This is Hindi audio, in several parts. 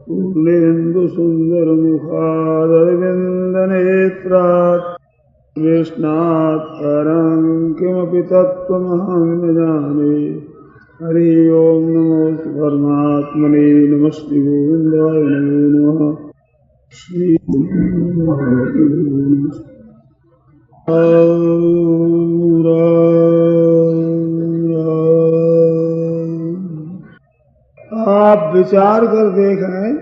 पूर्णेन्दु सुंदर मुखारविंद नेत्रात् कृष्णात् परं किमपि तत्त्वमहं न जाने। हरि ओम नमो परमात्मने नमस्ते गोविंदाय नमो नमः। श्री आप विचार कर देखें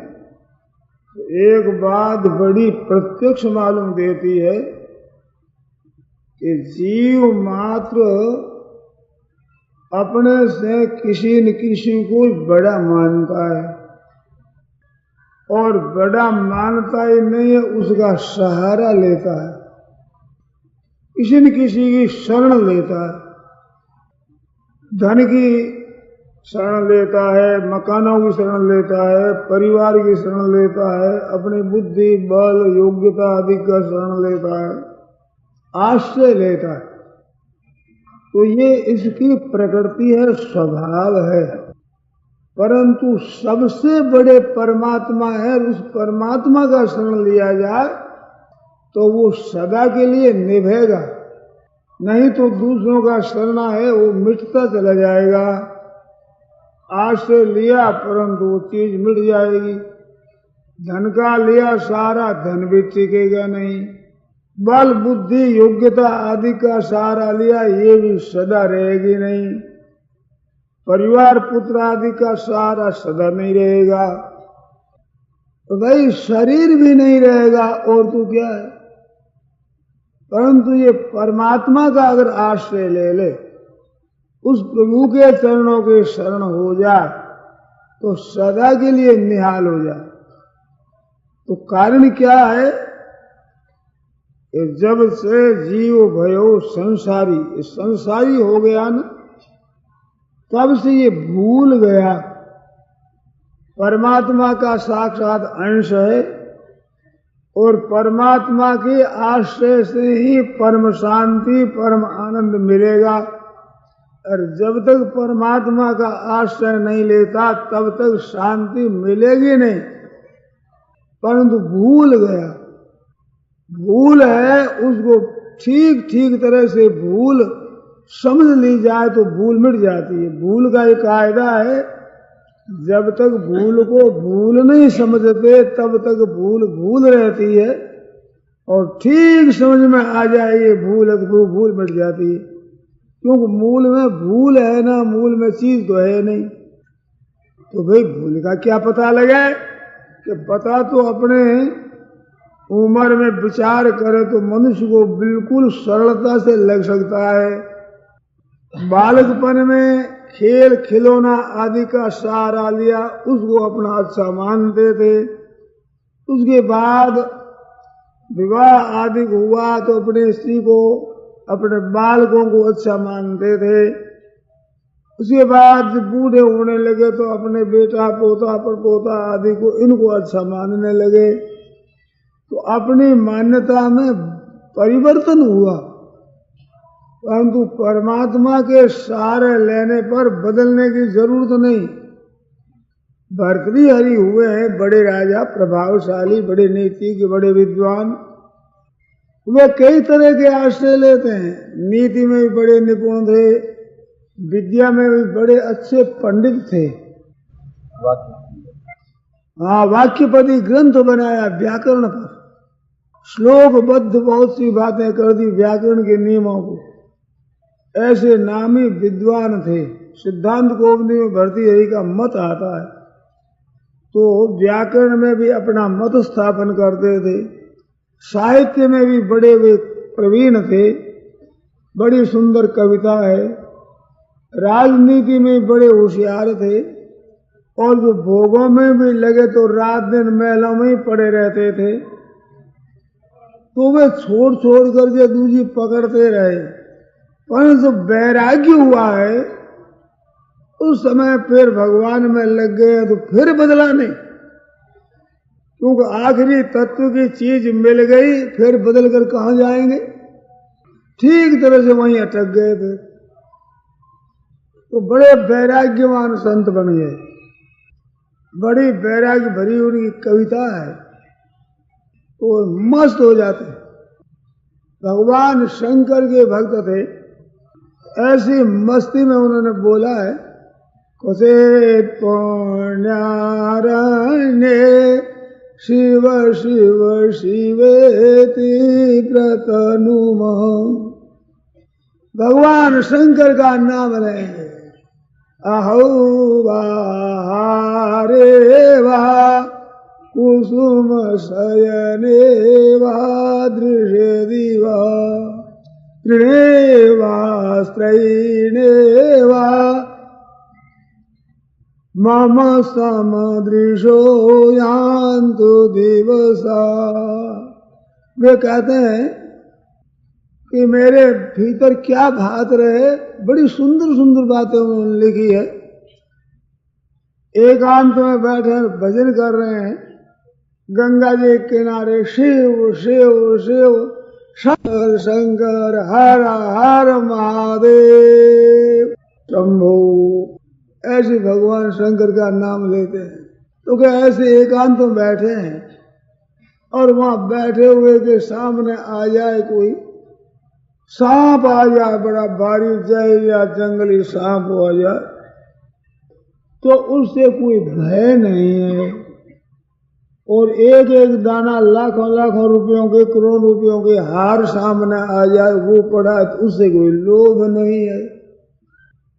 तो एक बात बड़ी प्रत्यक्ष मालूम देती है कि जीव मात्र अपने से किसी न किसी को बड़ा मानता है, और बड़ा मानता ही नहीं है, उसका सहारा लेता है, किसी न किसी की शरण लेता है। धन की शरण लेता है, मकानों की शरण लेता है, परिवार की शरण लेता है, अपनी बुद्धि बल योग्यता आदि का शरण लेता है, आश्रय लेता है। तो ये इसकी प्रकृति है, स्वभाव है। परंतु सबसे बड़े परमात्मा है, उस परमात्मा का शरण लिया जाए तो वो सदा के लिए निभेगा, नहीं तो दूसरों का शरणा है वो मिटता चला जाएगा। आश्रय लिया परंतु वो चीज मिट जाएगी। धन का लिया सारा, धन भी टिकेगा नहीं। बल बुद्धि योग्यता आदि का सहारा लिया, ये भी सदा रहेगी नहीं। परिवार पुत्र आदि का सहारा सदा नहीं रहेगा। तो भाई शरीर भी नहीं रहेगा और तो क्या है। परंतु ये परमात्मा का अगर आश्रय ले ले, उस प्रभु के चरणों के शरण हो जाए तो सदा के लिए निहाल हो जाए। तो कारण क्या है? जब से जीव भयो संसारी, संसारी हो गया ना, तब से ये भूल गया परमात्मा का साक्षात अंश है, और परमात्मा के आश्रय से ही परम शांति परम आनंद मिलेगा। और जब तक परमात्मा का आश्रय नहीं लेता तब तक शांति मिलेगी नहीं। परंतु भूल गया, भूल है, उसको ठीक ठीक तरह से भूल समझ ली जाए तो भूल मिट जाती है। भूल का एक कायदा है, जब तक भूल को भूल नहीं समझते तब तक भूल भूल रहती है, और ठीक समझ में आ जाए ये भूल है तो भूल मिट जाती है। क्योंकि मूल में भूल है ना, मूल में चीज तो है नहीं। तो भाई भूल का क्या पता लगे? कि पता तो अपने उम्र में विचार करे तो मनुष्य को बिल्कुल सरलता से लग सकता है। बालकपन में खेल खिलौना आदि का सहारा लिया, उसको अपना अच्छा मानते थे। उसके बाद विवाह आदि हुआ तो अपने स्त्री को, अपने बालकों को अच्छा मानते थे। उसके बाद जब बूढ़े होने लगे तो अपने बेटा पोता परपोता आदि को, इनको अच्छा मानने लगे। तो अपनी मान्यता में परिवर्तन हुआ, परंतु परमात्मा के सहारे लेने पर बदलने की जरूरत नहीं। भर्तृहरि हुए हैं बड़े राजा, प्रभावशाली, बड़े नीति के बड़े विद्वान। वे कई तरह के आश्रय लेते हैं। नीति में भी बड़े निपुण थे, विद्या में भी बड़े अच्छे पंडित थे। हाँ, वाक्यपति ग्रंथ बनाया व्याकरण पर, श्लोकबद्ध बहुत सी बातें कर दी व्याकरण के नियमों को। ऐसे नामी विद्वान थे। सिद्धांत कोवनी में भर्तृहरि का मत आता है तो व्याकरण में भी अपना मत स्थापन करते थे। साहित्य में भी बड़े वे प्रवीण थे, बड़ी सुंदर कविता है। राजनीति में बड़े होशियार थे, और जो भोगों में भी लगे तो रात दिन महलों में ही पड़े रहते थे। तो वे छोड़ छोड़ करके दूसरी पकड़ते रहे। पर जब वैराग्य हुआ है उस समय फिर भगवान में लग गए तो फिर बदला नहीं। क्योंकि आखिरी तत्व की चीज मिल गई, फिर बदल कर कहां जाएंगे? ठीक तरह से वहीं अटक गए थे। तो बड़े वैराग्यवान संत बन गए। बड़ी वैराग्य भरी उनकी कविता है। तो मस्त हो जाते हैं। भगवान शंकर के भक्त थे, ऐसी मस्ती में उन्होंने बोला है, कुसे पुण्यारण्ये शिव शिव शिवेति प्रतनुमः। भगवान शंकर का नाम लेंगे, अहो वारे वा कुसुम शयने वा दृशे दिवा तृणे वा स्त्रैणे वा मम समदृशो यान्तु दिवसा। वे कहते हैं कि मेरे भीतर क्या भात रहे, बड़ी सुंदर सुंदर बातें उन्होंने लिखी है। एकांत में बैठे भजन कर रहे हैं, गंगा जी के किनारे शिव शिव शिव शंकर शंकर हर हर महादेव शंभो, ऐसे भगवान शंकर का नाम लेते हैं। तो क्या ऐसे एकांत में बैठे हैं और वहां बैठे हुए के सामने आ जाए कोई सांप, आ जाए बड़ा भारी जय या जंगली सांप आ जाए, तो उससे कोई भय नहीं है। और एक एक दाना लाखों लाखों रुपयों के करोड़ रुपयों के हार सामने आ जाए, वो पड़ा तो उससे कोई लोभ नहीं है।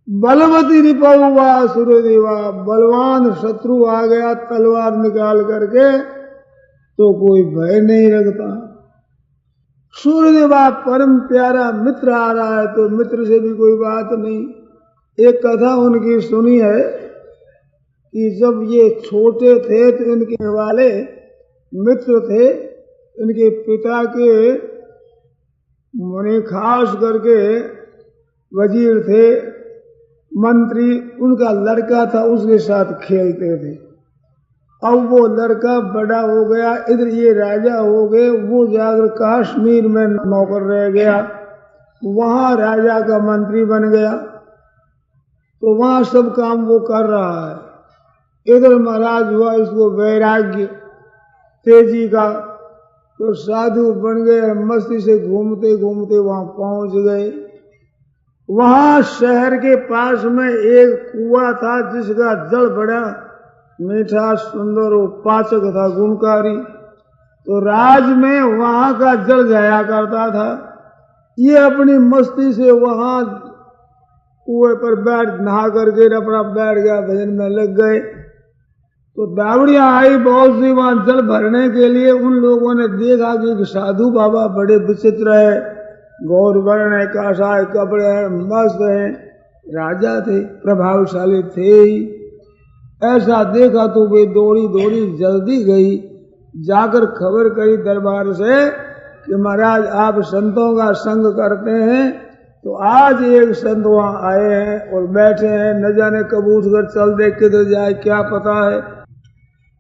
बलवती रिपवा सूर्यदेवा, बलवान शत्रु आ गया तलवार निकाल करके तो कोई भय नहीं रखता। सूर्यदेवा परम प्यारा मित्र आ रहा है तो मित्र से भी कोई बात नहीं। एक कथा उनकी सुनी है कि जब ये छोटे थे तो इनके वाले मित्र थे, इनके पिता के मुनि खास करके वजीर थे, मंत्री, उनका लड़का था, उसके साथ खेलते थे। अब वो लड़का बड़ा हो गया, इधर ये राजा हो गए, वो जाकर कश्मीर में नौकर रह गया, वहां राजा का मंत्री बन गया, तो वहां सब काम वो कर रहा है। इधर महाराज हुआ इसको वैराग्य तेजी का, तो साधु बन गए, मस्ती से घूमते घूमते वहां पहुंच गए। वहां शहर के पास में एक कुआं था जिसका जल बड़ा मीठा सुंदर और पाचक था, गुणकारी। तो राज में वहां का जल जाया करता था। ये अपनी मस्ती से वहां कुएं पर बैठ नहा करके अपना बैठ गया, भजन में लग गए। तो दावड़ियां आई बहुत सी वहां जल भरने के लिए। उन लोगों ने देखा कि साधु बाबा बड़े विचित्र है, गौर वर्ण है, कासाय कपड़े हैं, मस्त है, राजा थे, प्रभावशाली थे ही। ऐसा देखा तो वे दौड़ी दौड़ी जल्दी गई, जाकर खबर करी दरबार से कि महाराज आप संतों का संग करते हैं, तो आज एक संत वहां आए हैं और बैठे हैं, न जाने कब उठकर चल दे किधर जाए क्या पता है।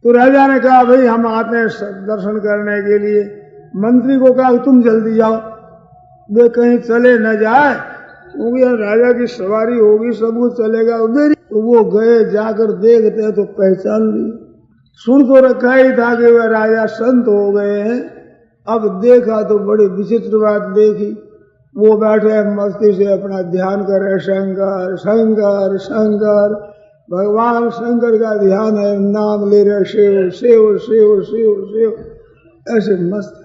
तो राजा ने कहा भाई हम आते हैं दर्शन करने के लिए। मंत्री को कहा तुम जल्दी जाओ, वे कहीं चले न जाए, क्योंकि राजा की सवारी होगी, सब कुछ चलेगा उधर। तो वो गए, जाकर देखते तो पहचान ली। सुन तो रखा ही था कि वह राजा संत हो गए हैं, अब देखा तो बड़ी विचित्र बात देखी। वो बैठे मस्ती से अपना ध्यान कर रहे, शंकर शंकर शंकर, भगवान शंकर का ध्यान है, नाम ले रहे, शिव शिव शिव शिव शिव, ऐसे मस्त।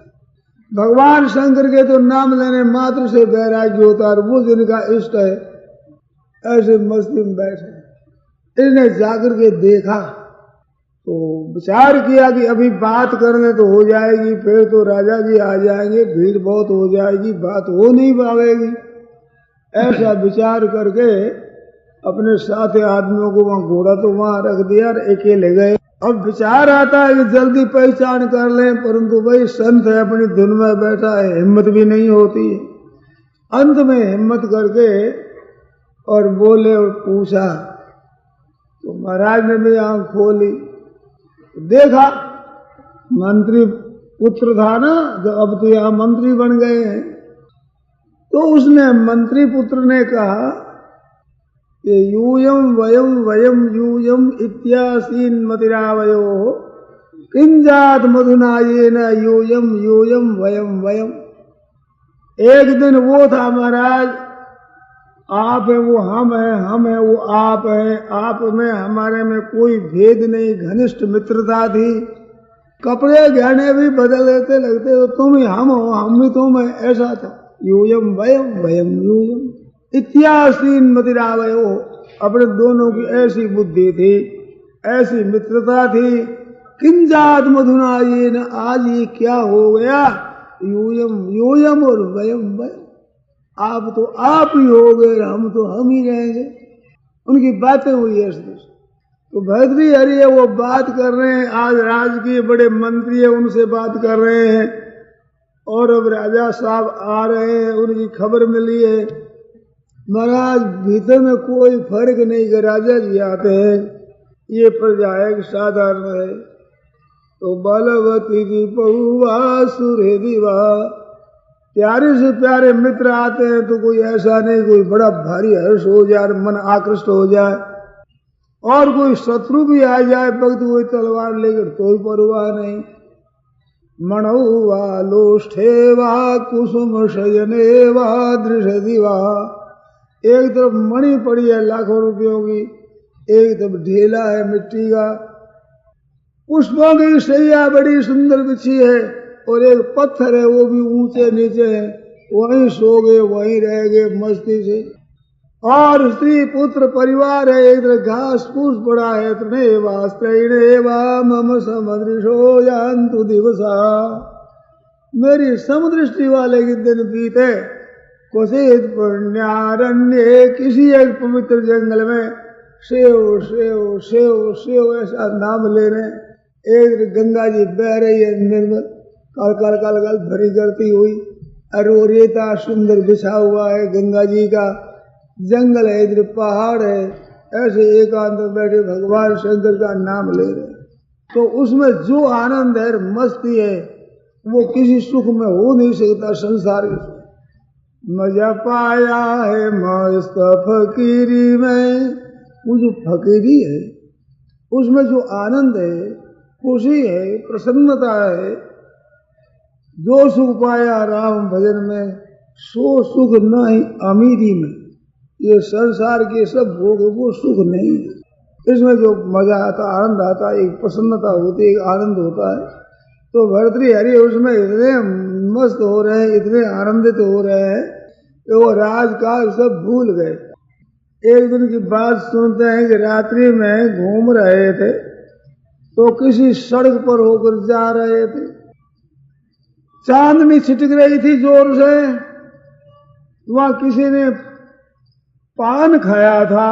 भगवान शंकर के तो नाम लेने मात्र से वैराग्य होता है, वो जिनका इष्ट है, ऐसे मस्ती में बैठे। इसने जाकर के देखा तो विचार किया कि अभी बात करने तो हो जाएगी, फिर तो राजा जी आ जाएंगे, भीड़ बहुत हो जाएगी, बात हो नहीं पाएगी। ऐसा विचार करके अपने साथ आदमियों को वहां घोड़ा तो वहां रख दिया और अकेले गए। अब विचार आता है कि जल्दी पहचान कर लें, परंतु भाई संत है, अपनी धुन में बैठा है, हिम्मत भी नहीं होती। अंत में हिम्मत करके और बोले और पूछा, तो महाराज ने भी आंख खोली, देखा मंत्री पुत्र था ना, जो अब तो यहाँ मंत्री बन गए हैं। तो उसने मंत्री पुत्र ने कहा कि यूयम वयम वयम यूयम इत्यासीन मतिरावयो, किंजात मधुना ये न यूयम यूयम वयम वयम। एक दिन वो था महाराज, आप है वो हम है वो आप है, आप में हमारे में कोई भेद नहीं, घनिष्ठ मित्रता थी। कपड़े गहने भी बदल देते, लगते हो तुम ही हम हो, हम ही तुम है, ऐसा था। यूयम वयम वयम यूयम इत्यासीन मतिरावयो। अपने दोनों की ऐसी बुद्धि थी, ऐसी मित्रता थी। किंजात मधुना ये न, आज ये क्या हो गया, यूयम यूयम और वयम वयम। आप तो आप ही हो गए, हम तो हम ही रहेंगे। उनकी बातें हुई ऐसे। तो भर्तृ हरि वो बात कर रहे हैं, आज राजकीय बड़े मंत्री है उनसे बात कर रहे हैं, और अब राजा साहब आ रहे हैं, उनकी खबर मिली है। महाराज भीतर में कोई फर्क नहीं कि राजा जी आते हैं, ये प्रजा एक साधारण है। तो बलवती की पहुआ सुरे दीवा, प्यारे से प्यारे मित्र आते हैं तो कोई ऐसा नहीं कोई बड़ा भारी हर्ष हो जाए, मन आकृष्ट हो जाए। और कोई शत्रु भी आ जाए भक्त कोई तलवार लेकर तो ही परवाह नहीं। मणौवा लोष्ठेवा कुसुम शयनेवा दृश्य दिवा। एक तरफ मणि पड़ी है लाखों रुपयों की, एक तरफ ढेला है मिट्टी का, पुष्पों की शैया बड़ी सुंदर बिछी है, और एक पत्थर है वो भी ऊंचे नीचे है, वहीं सो गए वहीं रह गए मस्ती से। और स्त्री पुत्र परिवार है, एक तरह घास फूस पड़ा है, मम समदृशो जानतु दिवसा। मेरी समदृष्टि वाले के दिन बीते। कुसित पुण्यारण्य, किसी एक पवित्र जंगल में सेव सेव सेव सेव ऐसा नाम ले रहे। एक गंगा जी बह रही है निर्मल, काल काल काल काल भरी करती हुई, और वो रेता सुंदर बिछा हुआ है गंगा जी का। जंगल है, इधर पहाड़ है, ऐसे एकांत बैठे भगवान शंकर का नाम ले रहे। तो उसमें जो आनंद है, मस्ती है, वो किसी सुख में हो नहीं सकता संसार के। मजा पाया है मस्त फकीरी में, वो जो फकीरी है उसमें जो आनंद है, खुशी है, प्रसन्नता है। जो सुख पाया राम भजन में, सो सुख नहीं अमीरी में। ये संसार के सब भोग वो सुख नहीं है। इसमें जो मजा आता, आनंद आता, एक प्रसन्नता होती है, एक आनंद होता है। तो भर्तृहरि उसमें इतने मस्त हो रहे हैं, इतने आनंदित हो रहे हैं कि वो राजकाज सब भूल गए। एक दिन की बात सुनते हैं कि रात्रि में घूम रहे थे तो किसी सड़क पर होकर जा रहे थे, चांदनी छिटक रही थी जोर से। वहां किसी ने पान खाया था,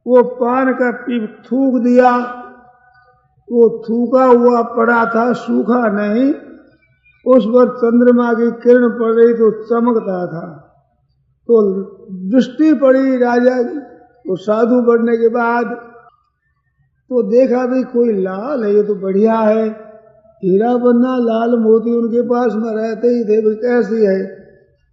वो पान का पीप थूक दिया, वो थूका हुआ पड़ा था, सूखा नहीं। उस पर चंद्रमा की किरण पड़ रही तो चमकता था। तो दृष्टि पड़ी राजा की। तो साधु बढ़ने के बाद तो देखा भी कोई लाल है, ये तो बढ़िया है। हीरा बन्ना लाल मोती उनके पास में रहते ही थे, कैसी है?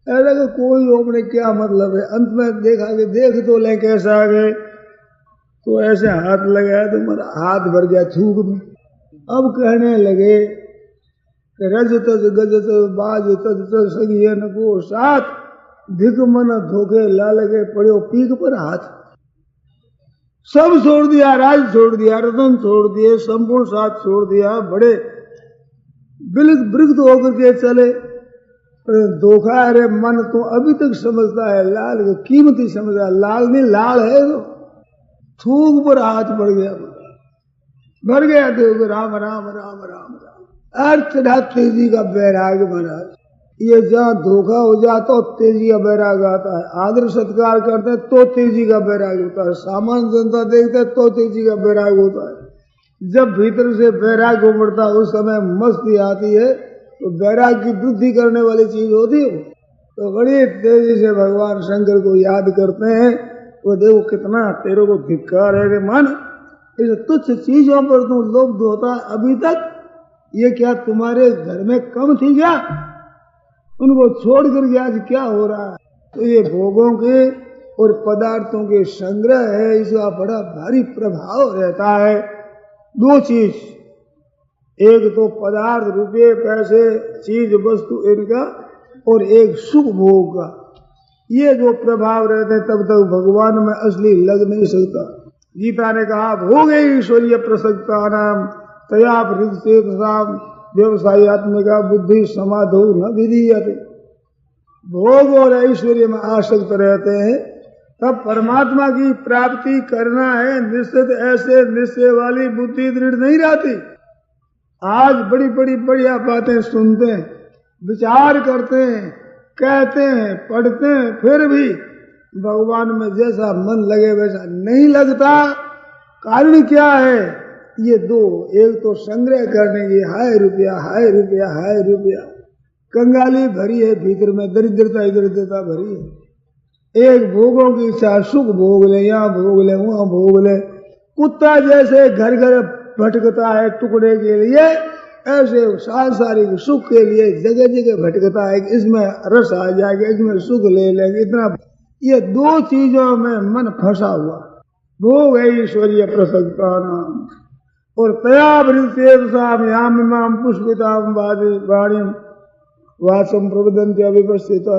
ऐसा कि कोई अपने क्या मतलब है। अंत में देखा कि देख तो ले कैसा आ गए। तो ऐसे हाथ लगाया तो मेरा हाथ भर गया थूक में। अब कहने लगे रज तज गज तज बाज तज तज सगिए न को साथ, धिक मन धोखे ला लगे पड़े पीक पर हाथ। सब छोड़ दिया, राज छोड़ दिया, रतन छोड़ दिए, संपूर्ण साथ छोड़ दिया, बड़े बिल्कुल होकर के चले। धोखा है रे मन, तो अभी तक समझता है लाल को कीमती समझता है। लाल नहीं लाल है, तो थूक पर हाथ बढ़ गया, भर गया। तो राम राम राम राम राम। अर्थ तेजी का बैराग महाराज। ये जहाँ धोखा हो जाता तो तेजी का बैराग आता है। आदर सत्कार करते हैं तो तेजी का बैराग होता है। सामान्य जनता देखते है तो तेजी का बैराग होता है। जब भीतर से बैराग उमड़ता उस समय मस्ती आती है, तो बैराग की वृद्धि करने वाली चीज होती है। तो बड़ी तेजी से भगवान शंकर को याद करते हैं। वो देखो कितना तेरे को धिक्कार है मन, इस तुच्छ चीजों पर तुम लोभ होता अभी तक। ये क्या तुम्हारे घर में कम थी क्या? उनको छोड़ करके आज क्या हो रहा है? तो ये भोगों के और पदार्थों के संग्रह है, इसका बड़ा भारी प्रभाव रहता है। दो चीज, एक तो पदार्थ, रुपये, पैसे, चीज वस्तु इनका, और एक सुख भोग का। ये जो प्रभाव रहते तब तक भगवान में असली लग नहीं सकता। गीता ने कहा भोगे ईश्वरीय प्रसक्ता नाम तया प्रसाम व्यवसायत्मिका बुद्धि समाधो न विधीयते। भोग और ऐश्वर्य में आसक्त रहते हैं, तब परमात्मा की प्राप्ति करना है निश्चित ऐसे निश्चय वाली बुद्धि दृढ़ नहीं रहती। आज बड़ी बड़ी बढ़िया बातें सुनते हैं, विचार करते हैं, कहते हैं, पढ़ते हैं, फिर भी भगवान में जैसा मन लगे वैसा नहीं लगता। कारण क्या है? ये दो, एक तो संग्रह करने की हाय रुपया हाय रुपया हाय रुपया, कंगाली भरी है भीतर में, दरिद्रता दरिद्रता भरी है। एक भोगों की इच्छा, सुख भोग ले, यहाँ भोग ले, वहां भोग ले। कुत्ता जैसे घर घर भटकता है टुकड़े के लिए, ऐसे सांसारिक सुख के लिए जगह जगह भटकता है कि इसमें रस आ जाएगा, इसमें सुख ले लेंगे, इतना। ये दो चीजों में मन फंसा हुआ। भोग है ईश्वरीय प्रसक्ता नाम, और तयाम पुष्पिताम वाणी वाचम प्रबदंत्य विपस्थिता।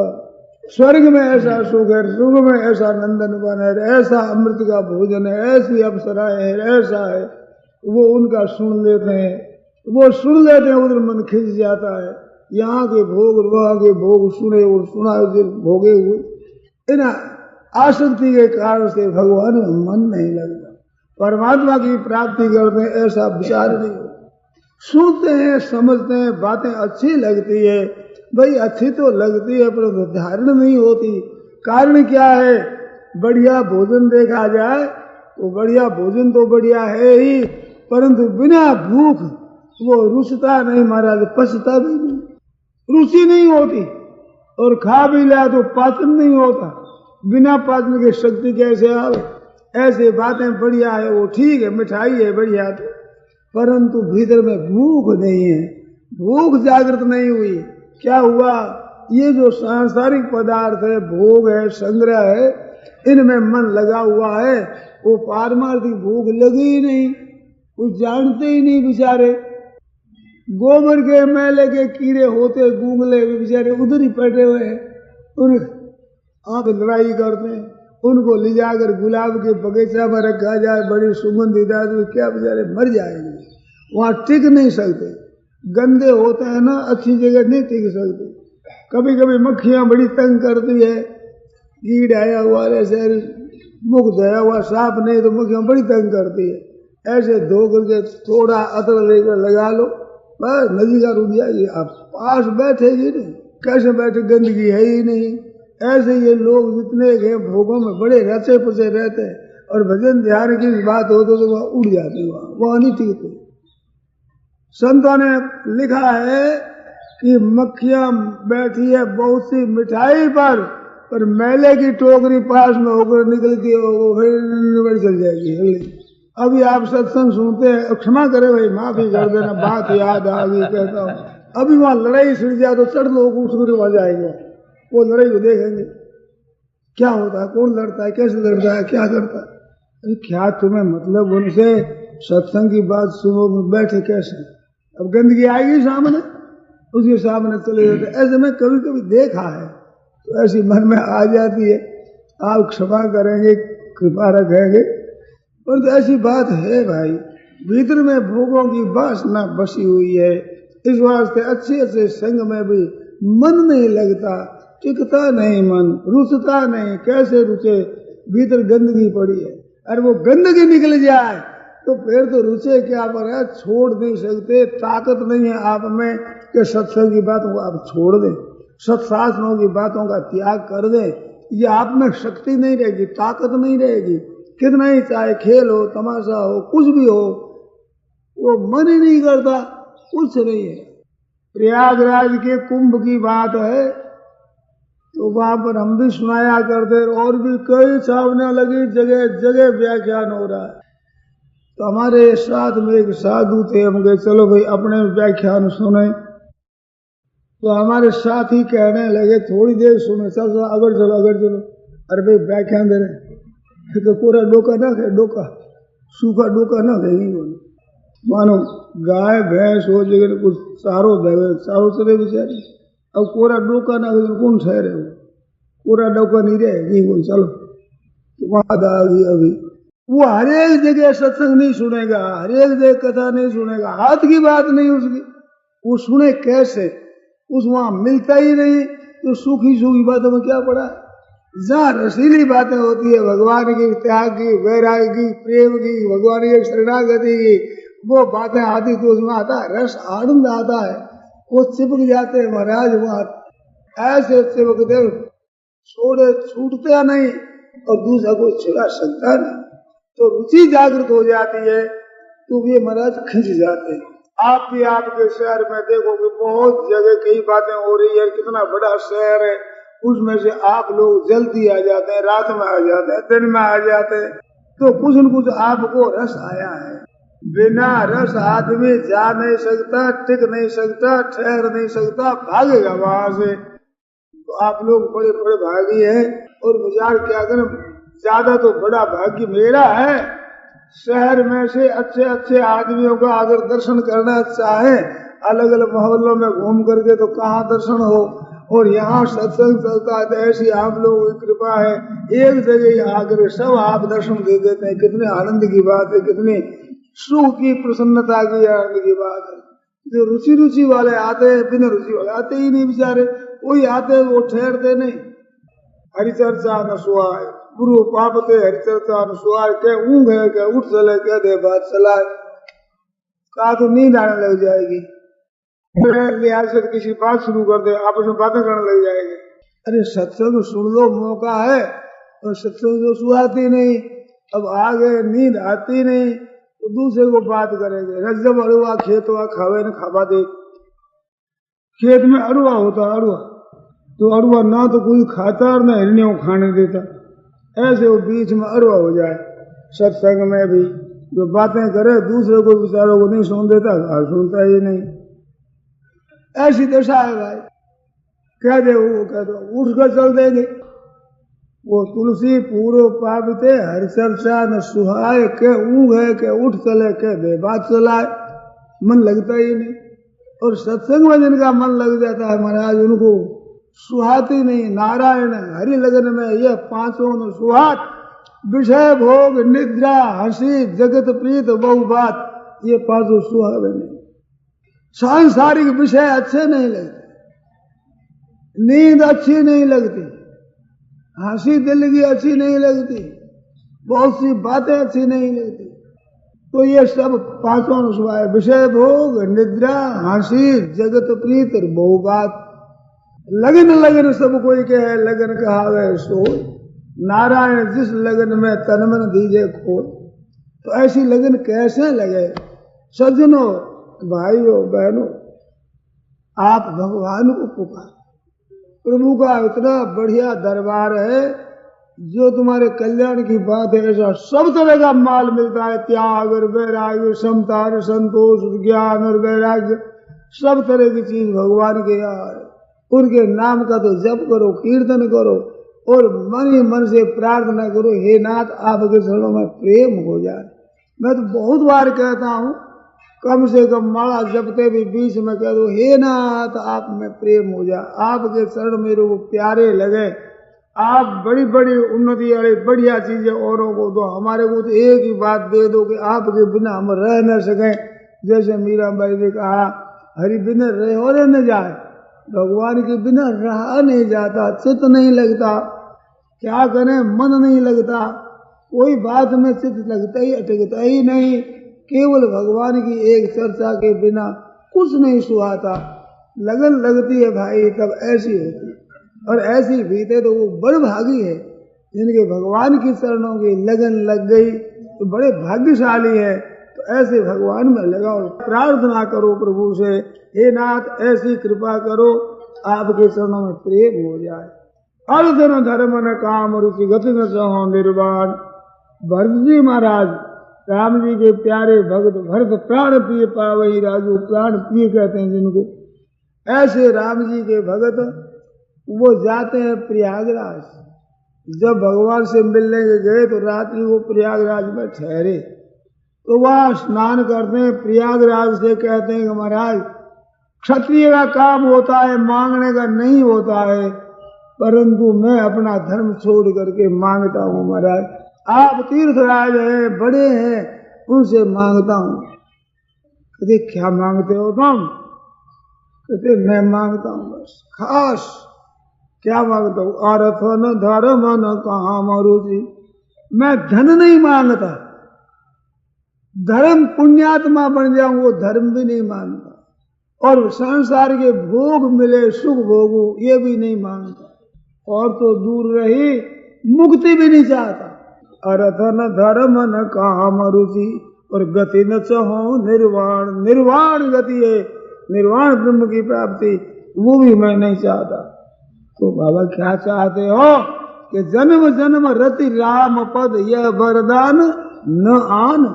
स्वर्ग में ऐसा सुख है, सुख में ऐसा नंदन वन है, ऐसा अमृत का भोजन है, ऐसी अप्सराएं है, ऐसा है। वो उनका सुन लेते हैं, वो सुन लेते हैं, उधर मन खिंच जाता है। यहाँ के भोग वहाँ के भोग सुने और सुना भोगे हुए, इन आसक्ति के कारण से भगवान में मन नहीं लगता। परमात्मा की प्राप्ति करते हैं ऐसा विचार नहीं हो। सुनते हैं, समझते हैं, बातें अच्छी लगती है, भाई अच्छी तो लगती है, पर धारण नहीं होती। कारण क्या है? बढ़िया भोजन देखा जाए तो बढ़िया भोजन तो बढ़िया है ही, परंतु बिना भूख वो रुचता नहीं महाराज, पचता भी नहीं, रुचि नहीं होती। और खा भी लिया तो पाचन नहीं होता, बिना पाचन की शक्ति कैसे आवे? ऐसे बातें बढ़िया है, वो ठीक है, मिठाई है बढ़िया, तो परंतु भीतर में भूख नहीं है, भूख जागृत नहीं हुई। क्या हुआ? ये जो सांसारिक पदार्थ है, भोग है, संग्रह है, इनमें मन लगा हुआ है, वो पारमार्थिक भूख लगी ही नहीं, कुछ जानते ही नहीं बेचारे। गोबर के मेले के कीड़े होते गूंगले बेचारे उधर ही बैठे हुए हैं, उन आप लड़ाई करते हैं, उनको ले जाकर गुलाब के बगीचा में रखा जाए, बड़ी सुगंधित आदमी, क्या बेचारे मर जाएंगे, वहां टिक नहीं सकते। गंदे होते हैं ना, अच्छी जगह नहीं टिक सकते। कभी कभी मक्खियां बड़ी तंग करती है, कीड़ आया हुआ ऐसे मुख धोया हुआ साफ नहीं तो मक्खियां बड़ी तंग करती है। ऐसे धो करके थोड़ा अतर लेकर लगा लो, बस नदी का रुक जाएगी। आप पास बैठेगी नहीं, कैसे बैठे, गंदगी है ही नहीं। ऐसे ये लोग जितने हैं भोगों में बड़े रचे पुसे रहते हैं, और भजन ध्यान की बात हो तो वह उड़ जाते हैं, वहां नहीं टिकते। संतों ने लिखा है कि मक्खियां बैठी है बहुत सी मिठाई पर मेले की टोकरी पास में होकर निकलती है, वो फिर चल जाएगी। अभी आप सत्संग सुनते हैं, क्षमा करे भाई, माफी कर देना, बात याद आ गई कहता हूँ। अभी वहां लड़ाई छिड़ जाए तो चढ़ लोग उसको आ जाएंगे, वो लड़ाई को देखेंगे क्या होता है, कौन लड़ता है, कैसे लड़ता है, क्या करता है। अरे क्या तुम्हें मतलब उनसे? सत्संग की बात सुनो, बैठे कैसे? अब गंदगी आएगी सामने, उसके सामने चले जाते। ऐसे में कभी कभी देखा है, तो ऐसी मन में आ जाती है। आप क्षमा करेंगे, कृपा रखेंगे, पर तो ऐसी बात है भाई, भीतर में भोगों की वासना बसी हुई है। इस वास्ते अच्छे अच्छे संग में भी मन नहीं लगता, टिकता नहीं मन, रुचता नहीं। कैसे रुचे? भीतर गंदगी पड़ी है, अरे वो गंदगी निकल जाए तो फिर तो रुचे क्या पर है, छोड़ नहीं सकते। ताकत नहीं है आप में कि सत्संग की बातों को आप छोड़ दें, सत्शास्त्रों की बातों का त्याग कर दें। ये आप में शक्ति नहीं रहेगी, ताकत नहीं रहेगी। कितना ही चाहे खेल हो, तमाशा हो, कुछ भी हो, वो मन ही नहीं करता, कुछ नहीं है। प्रयागराज के कुंभ की बात है, तो वहां पर हम भी सुनाया करते, और भी कई छावने लगी, जगह जगह व्याख्यान हो रहा है। तो हमारे साथ में एक साधु थे, हम गए चलो भाई अपने व्याख्यान सुने। तो हमारे साथ ही कहने लगे थोड़ी देर सुने, चल अगर चलो अगर चलो। अरे भाई व्याख्यान दे रहे, तो पूरा डोका ना खे, डोका सूखा डोका ना खे, मानो गाय भैंस हो जगह कुछ चारो देवे, चारो चले बेचारे। अब कोरा डोका ना कौन ठहरे हो, कोरा डोका नहीं रहेगी वो। चलो बात आ गई अभी। वो हर एक जगह सत्संग नहीं सुनेगा, हर एक जगह कथा नहीं सुनेगा, हाथ की बात नहीं उसकी। वो सुने कैसे, उस वहां मिलता ही नहीं, तो सूखी सूखी बातों में क्या पड़ा। जहाँ रसीली बातें होती है भगवान की, त्याग की, वैराग्य की, प्रेम की, भगवान की शरणागति की, वो बातें आती तो उसमें आता है रस, आनंद आता है। वो चिपक जाते हैं महाराज वहां, ऐसे चिपकते छोड़े छूटते नहीं और दूसरा कोई छुड़ा सकता नहीं। तो रुचि जागृत हो जाती है तो ये महाराज खिंच जाते हैं। आप भी आपके शहर में देखोगे बहुत जगह कई बातें हो रही है, कितना बड़ा शहर है, उसमें से आप लोग जल्दी आ जाते हैं, रात में आ जाते हैं, दिन में आ जाते हैं, तो कुछ न कुछ आपको रस आया है। बिना रस आदमी जा नहीं सकता, टिक नहीं सकता, ठहर नहीं सकता, भागेगा वहां से। तो आप लोग बड़े बड़े भागी हैं और विचार क्या करें, ज्यादा तो बड़ा भाग्य मेरा है। शहर में से अच्छे अच्छे आदमियों का अगर दर्शन करना चाहे, अलग अलग मोहल्लों में घूम करके तो कहाँ दर्शन हो, और यहाँ सत्संग चलता है तो ऐसी आप लोगों की कृपा है, एक जगह आकर सब आप दर्शन दे देते हैं। कितने आनंद की बात है, कितनी सुख की, प्रसन्नता की, आनंद की बात है। जो रुचि रुचि वाले आते हैं, बिना रुचि वाले आते ही नहीं बेचारे। कोई आते वो ठहरते नहीं। हरिचर्चा न सुहाय गुरु पापते, हरिचर्चा न सुहाय के ऊँघ है, के उठ चले, के दे बात चलाए, कहा तो नींद आने लग जाएगी। लिहाज से किसी बात शुरू कर दे, आपस में बातें करने लग जाएंगे। अरे सत्संग सुन लो, मौका है, और सत्संग जो सुहाती नहीं, अब आगे नींद आती नहीं तो दूसरे को बात करेंगे। जब अरुआ खेत हुआ खावे न खावा दे, खेत में अरुआ होता, अरुआ तो अरुआ ना तो कोई खाता और ना हिरनियों खाने देता, ऐसे वो बीच में अरुआ हो जाए। सत्संग में भी जो बातें करे दूसरे को विचारों को नहीं सुन देता, सुनता ही नहीं, ऐसी दशा है भाई। कह दे वो, कह दो उठ कर चल देंगे। वो तुलसी पूर्व पापते, हरिचर्चा न सुहाय के ऊँघ है, के उठ चले, के दे बात चलाए, मन लगता ही नहीं। और सत्संग में जिनका मन लग जाता है महाराज, उनको सुहाती नहीं। नारायण हरि लगन में ये पांचों न सुहात, विषय भोग निद्रा हंसी जगत प्रीत बहु बात, ये पांचों सुहावे नहीं। सांसारिक विषय अच्छे नहीं लगते, नींद अच्छी नहीं लगती, हंसी दिल की अच्छी नहीं लगती, बहुत सी बातें अच्छी नहीं लगती। तो ये सब पांचों न सुहाए, विषय भोग निद्रा हंसी जगत प्रीत और बहु बात। लगन लगन सब कोई के है, लगन कहा गए सो, नारायण जिस लगन में तन मन दीजे खोल। तो ऐसी लगन कैसे लगे सज्जनों, भाइयों बहनों, आप भगवान को पुकार। प्रभु का इतना बढ़िया दरबार है, जो तुम्हारे कल्याण की बात है, ऐसा सब तरह का माल मिलता है। त्याग और वैराग्य, समता और संतोष, ज्ञान और वैराग्य, सब तरह की चीज भगवान के यहाँ है। उनके नाम का तो जप करो, कीर्तन करो, और मन ही मन से प्रार्थना करो, हे नाथ आपके चरणों में प्रेम हो जाए। मैं तो बहुत बार कहता हूँ, कम से कम माला जपते भी बीच में कह दो, हे नाथ आप में प्रेम हो जाए, आपके चरण मेरे को प्यारे लगे, आप बड़ी बड़ी उन्नति वाली बढ़िया चीजें औरों को दो, हमारे को तो एक ही बात दे दो कि आपके बिना हम रह न सकें। जैसे मीराबाई ने कहा, हरि बिना रहे और न जाए, भगवान के बिना रहा नहीं जाता, चित्त नहीं लगता, क्या करें मन नहीं लगता, कोई बात में चित्त लगता ही अटकता ही नहीं। केवल भगवान की एक चर्चा के बिना कुछ नहीं सुहाता। लगन लगती है भाई तब ऐसी होती है, और ऐसी बीते तो वो बड़ भागी है जिनके भगवान की चरणों की लगन लग गई, तो बड़े भाग्यशाली है। तो ऐसे भगवान में लगाओ, प्रार्थना करो प्रभु से, हे नाथ ऐसी कृपा करो आपके चरणों में प्रेम हो जाए। अर्थ न धर्म न काम रुचि गति न चाहो निर्वाण। भरत जी महाराज राम जी के प्यारे भक्त, भरत प्राण प्रिय पावई राजू, प्राण प्रिय कहते हैं जिनको। ऐसे राम जी के भक्त वो जाते हैं प्रयागराज। जब भगवान से मिलने के गए तो रात्रि वो प्रयागराज में ठहरे। तो वह स्नान करते हैं। प्रयागराज से कहते हैं कि महाराज क्षत्रिय का काम होता है मांगने का नहीं होता है, परंतु मैं अपना धर्म छोड़ करके मांगता हूँ महाराज। आप तीर्थराज हैं, बड़े हैं, उनसे मांगता हूँ। कहते क्या मांगते हो तुम? कहते मैं मांगता हूँ बस खास। क्या मांगता हूँ? अर्थ न धर्म न काम रुचि। मैं धन नहीं मांगता, धर्म पुण्यात्मा बन जाऊं वो धर्म भी नहीं मांगता, और संसार के भोग मिले सुख भोगू ये भी नहीं मांगता, और तो दूर रही मुक्ति भी नहीं चाहता। अर्थ न धर्म न काम रुचि और गति न चाहो निर्वाण। निर्वाण गति है, निर्वाण ब्रह्म की प्राप्ति, वो भी मैं नहीं चाहता। तो बाबा क्या चाहते हो? कि जन्म जन्म रति राम पद यह वरदान न आन।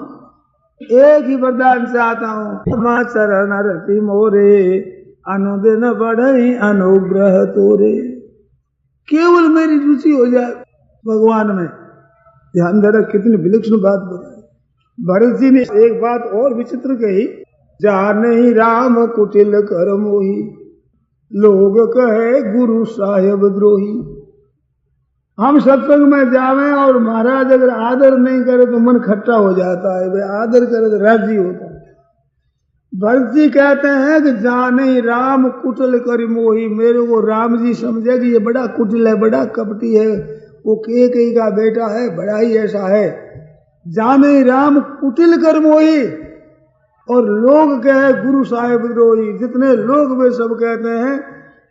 एक ही वरदान चाहता हूँ, मां चरण रति मोरे अनुदिन बढ़ई अनुग्रह तोरे। केवल मेरी रुचि हो जाए भगवान में। ध्यान दे रहा, कितनी विलक्षण बात बताई। भरत जी ने एक बात और विचित्र कही, जाने ही राम कुटिल कर मोही लोग कहे गुरु साहेब द्रोही। हम सत्संग में जावे और महाराज अगर आदर नहीं करे तो मन खट्टा हो जाता है, वे आदर करे तो राजी होता है। भरत जी कहते हैं कि जाने ही राम कुटिल कर मोही। मेरे को राम जी समझे कि ये बड़ा कुटिल है, बड़ा कपटी है, वो केकई का बेटा है, बड़ा ही ऐसा है। जाने ही राम कुटिल कर मोही और लोग कहे गुरु साहेब द्रोही। जितने लोग वे सब कहते हैं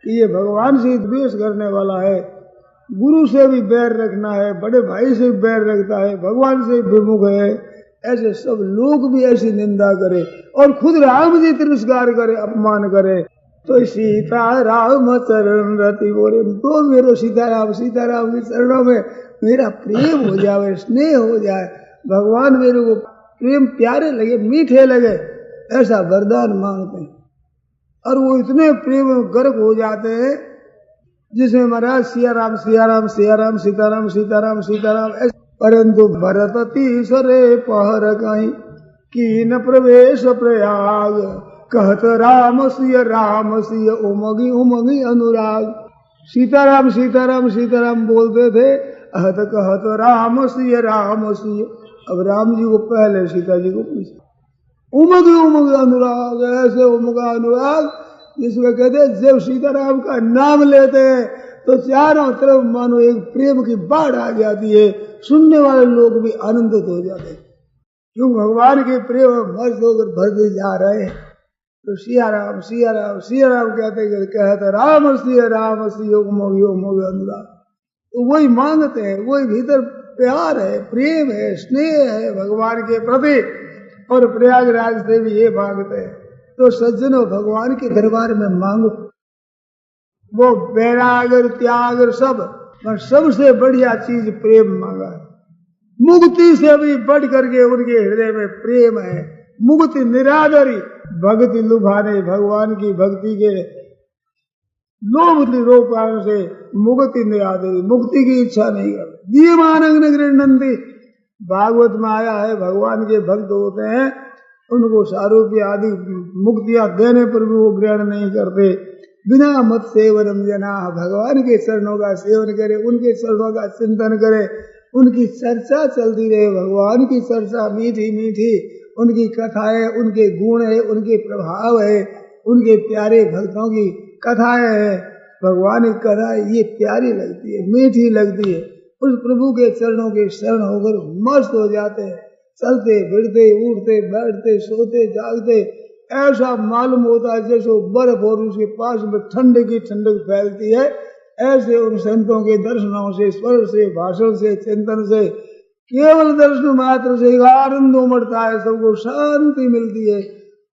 कि ये भगवान से द्वेष करने वाला है, गुरु से भी बैर रखना है, बड़े भाई से भी बैर रखता है, भगवान से विमुख है। ऐसे सब लोग भी ऐसी निंदा करे और खुद राम जी तिरस्कार करे, अपमान करे। तो सीता राम चरण रति बोले, तो मेरे सीताराम के चरणों में मेरा प्रेम हो जाए, स्नेह हो जाए, भगवान मेरे को प्रेम प्यारे लगे, मीठे लगे, ऐसा वरदान मांगते हैं। और वो इतने प्रेम गर्क हो जाते हैं जिसमें महाराज सिया राम सिया राम सिया राम सीताराम सीताराम सीताराम। परंतु भरत तीसरे पहर कहीं की न प्रवेश प्रयाग कहत राम सिय उमगी उमगी अनुराग। सीताराम सीताराम सीताराम बोलते थे, अहत कहत राम सिय। अब राम जी को पहले सीता जी को पीछे। उमग उमग अनुराग, ऐसे उमगा अनुराग जिसमें कहते जब सीताराम का नाम लेते हैं तो चारों तरफ मानो एक प्रेम की बाढ़ आ जाती है, सुनने वाले लोग भी आनंदित हो जाते हैं, क्यों भगवान के प्रेम मस्त होकर भरते जा रहे हैं। तो सिया राम सिया राम सिया राम कहते राम सिय उमग उमग अनुराग। तो वही मांगते हैं, वही भीतर प्यार है, प्रेम है, स्नेह है भगवान के प्रति। और प्रयागराज से भी ये मांगते हैं। तो सज्जनों, भगवान के दरबार में मांगो, वो बैरागर त्यागर सब, पर सबसे बढ़िया चीज प्रेम मांगा है। मुक्ति से भी बढ़ करके उनके हृदय में प्रेम है। मुक्ति निरादरी भक्ति लुभाने, भगवान की भक्ति के लोभ निरोपान से मुक्ति निरादरी, मुक्ति की इच्छा नहीं करते। दीयमानंग गृह्णन्ति, भागवत में आया है, भगवान के भक्त होते हैं, उनको सारूप्य आदि मुक्तियां देने पर भी वो ग्रहण नहीं करते। बिना मत सेवनम जना, भगवान के चरणों का सेवन करे, उनके चरणों का चिंतन करे, उनकी चर्चा चलती रहे, भगवान की चर्चा मीठी मीठी, उनकी कथाएं, उनके गुण है, उनके प्रभाव है, उनके प्यारे भक्तों की कथाएं है, भगवान की कथाएं ये प्यारी लगती है, मीठी लगती है। उस प्रभु के चरणों के शरण होकर मस्त हो जाते हैं, चलते फिरते उठते बैठते सोते जागते ऐसा मालूम होता है जैसे बर्फ और उसके पास में ठंड की ठंडक फैलती है। ऐसे उन संतों के दर्शनों से, स्वर से, भाषण से, चिंतन से, केवल दर्शन मात्र से आनंद उमड़ता है, सबको शांति मिलती है,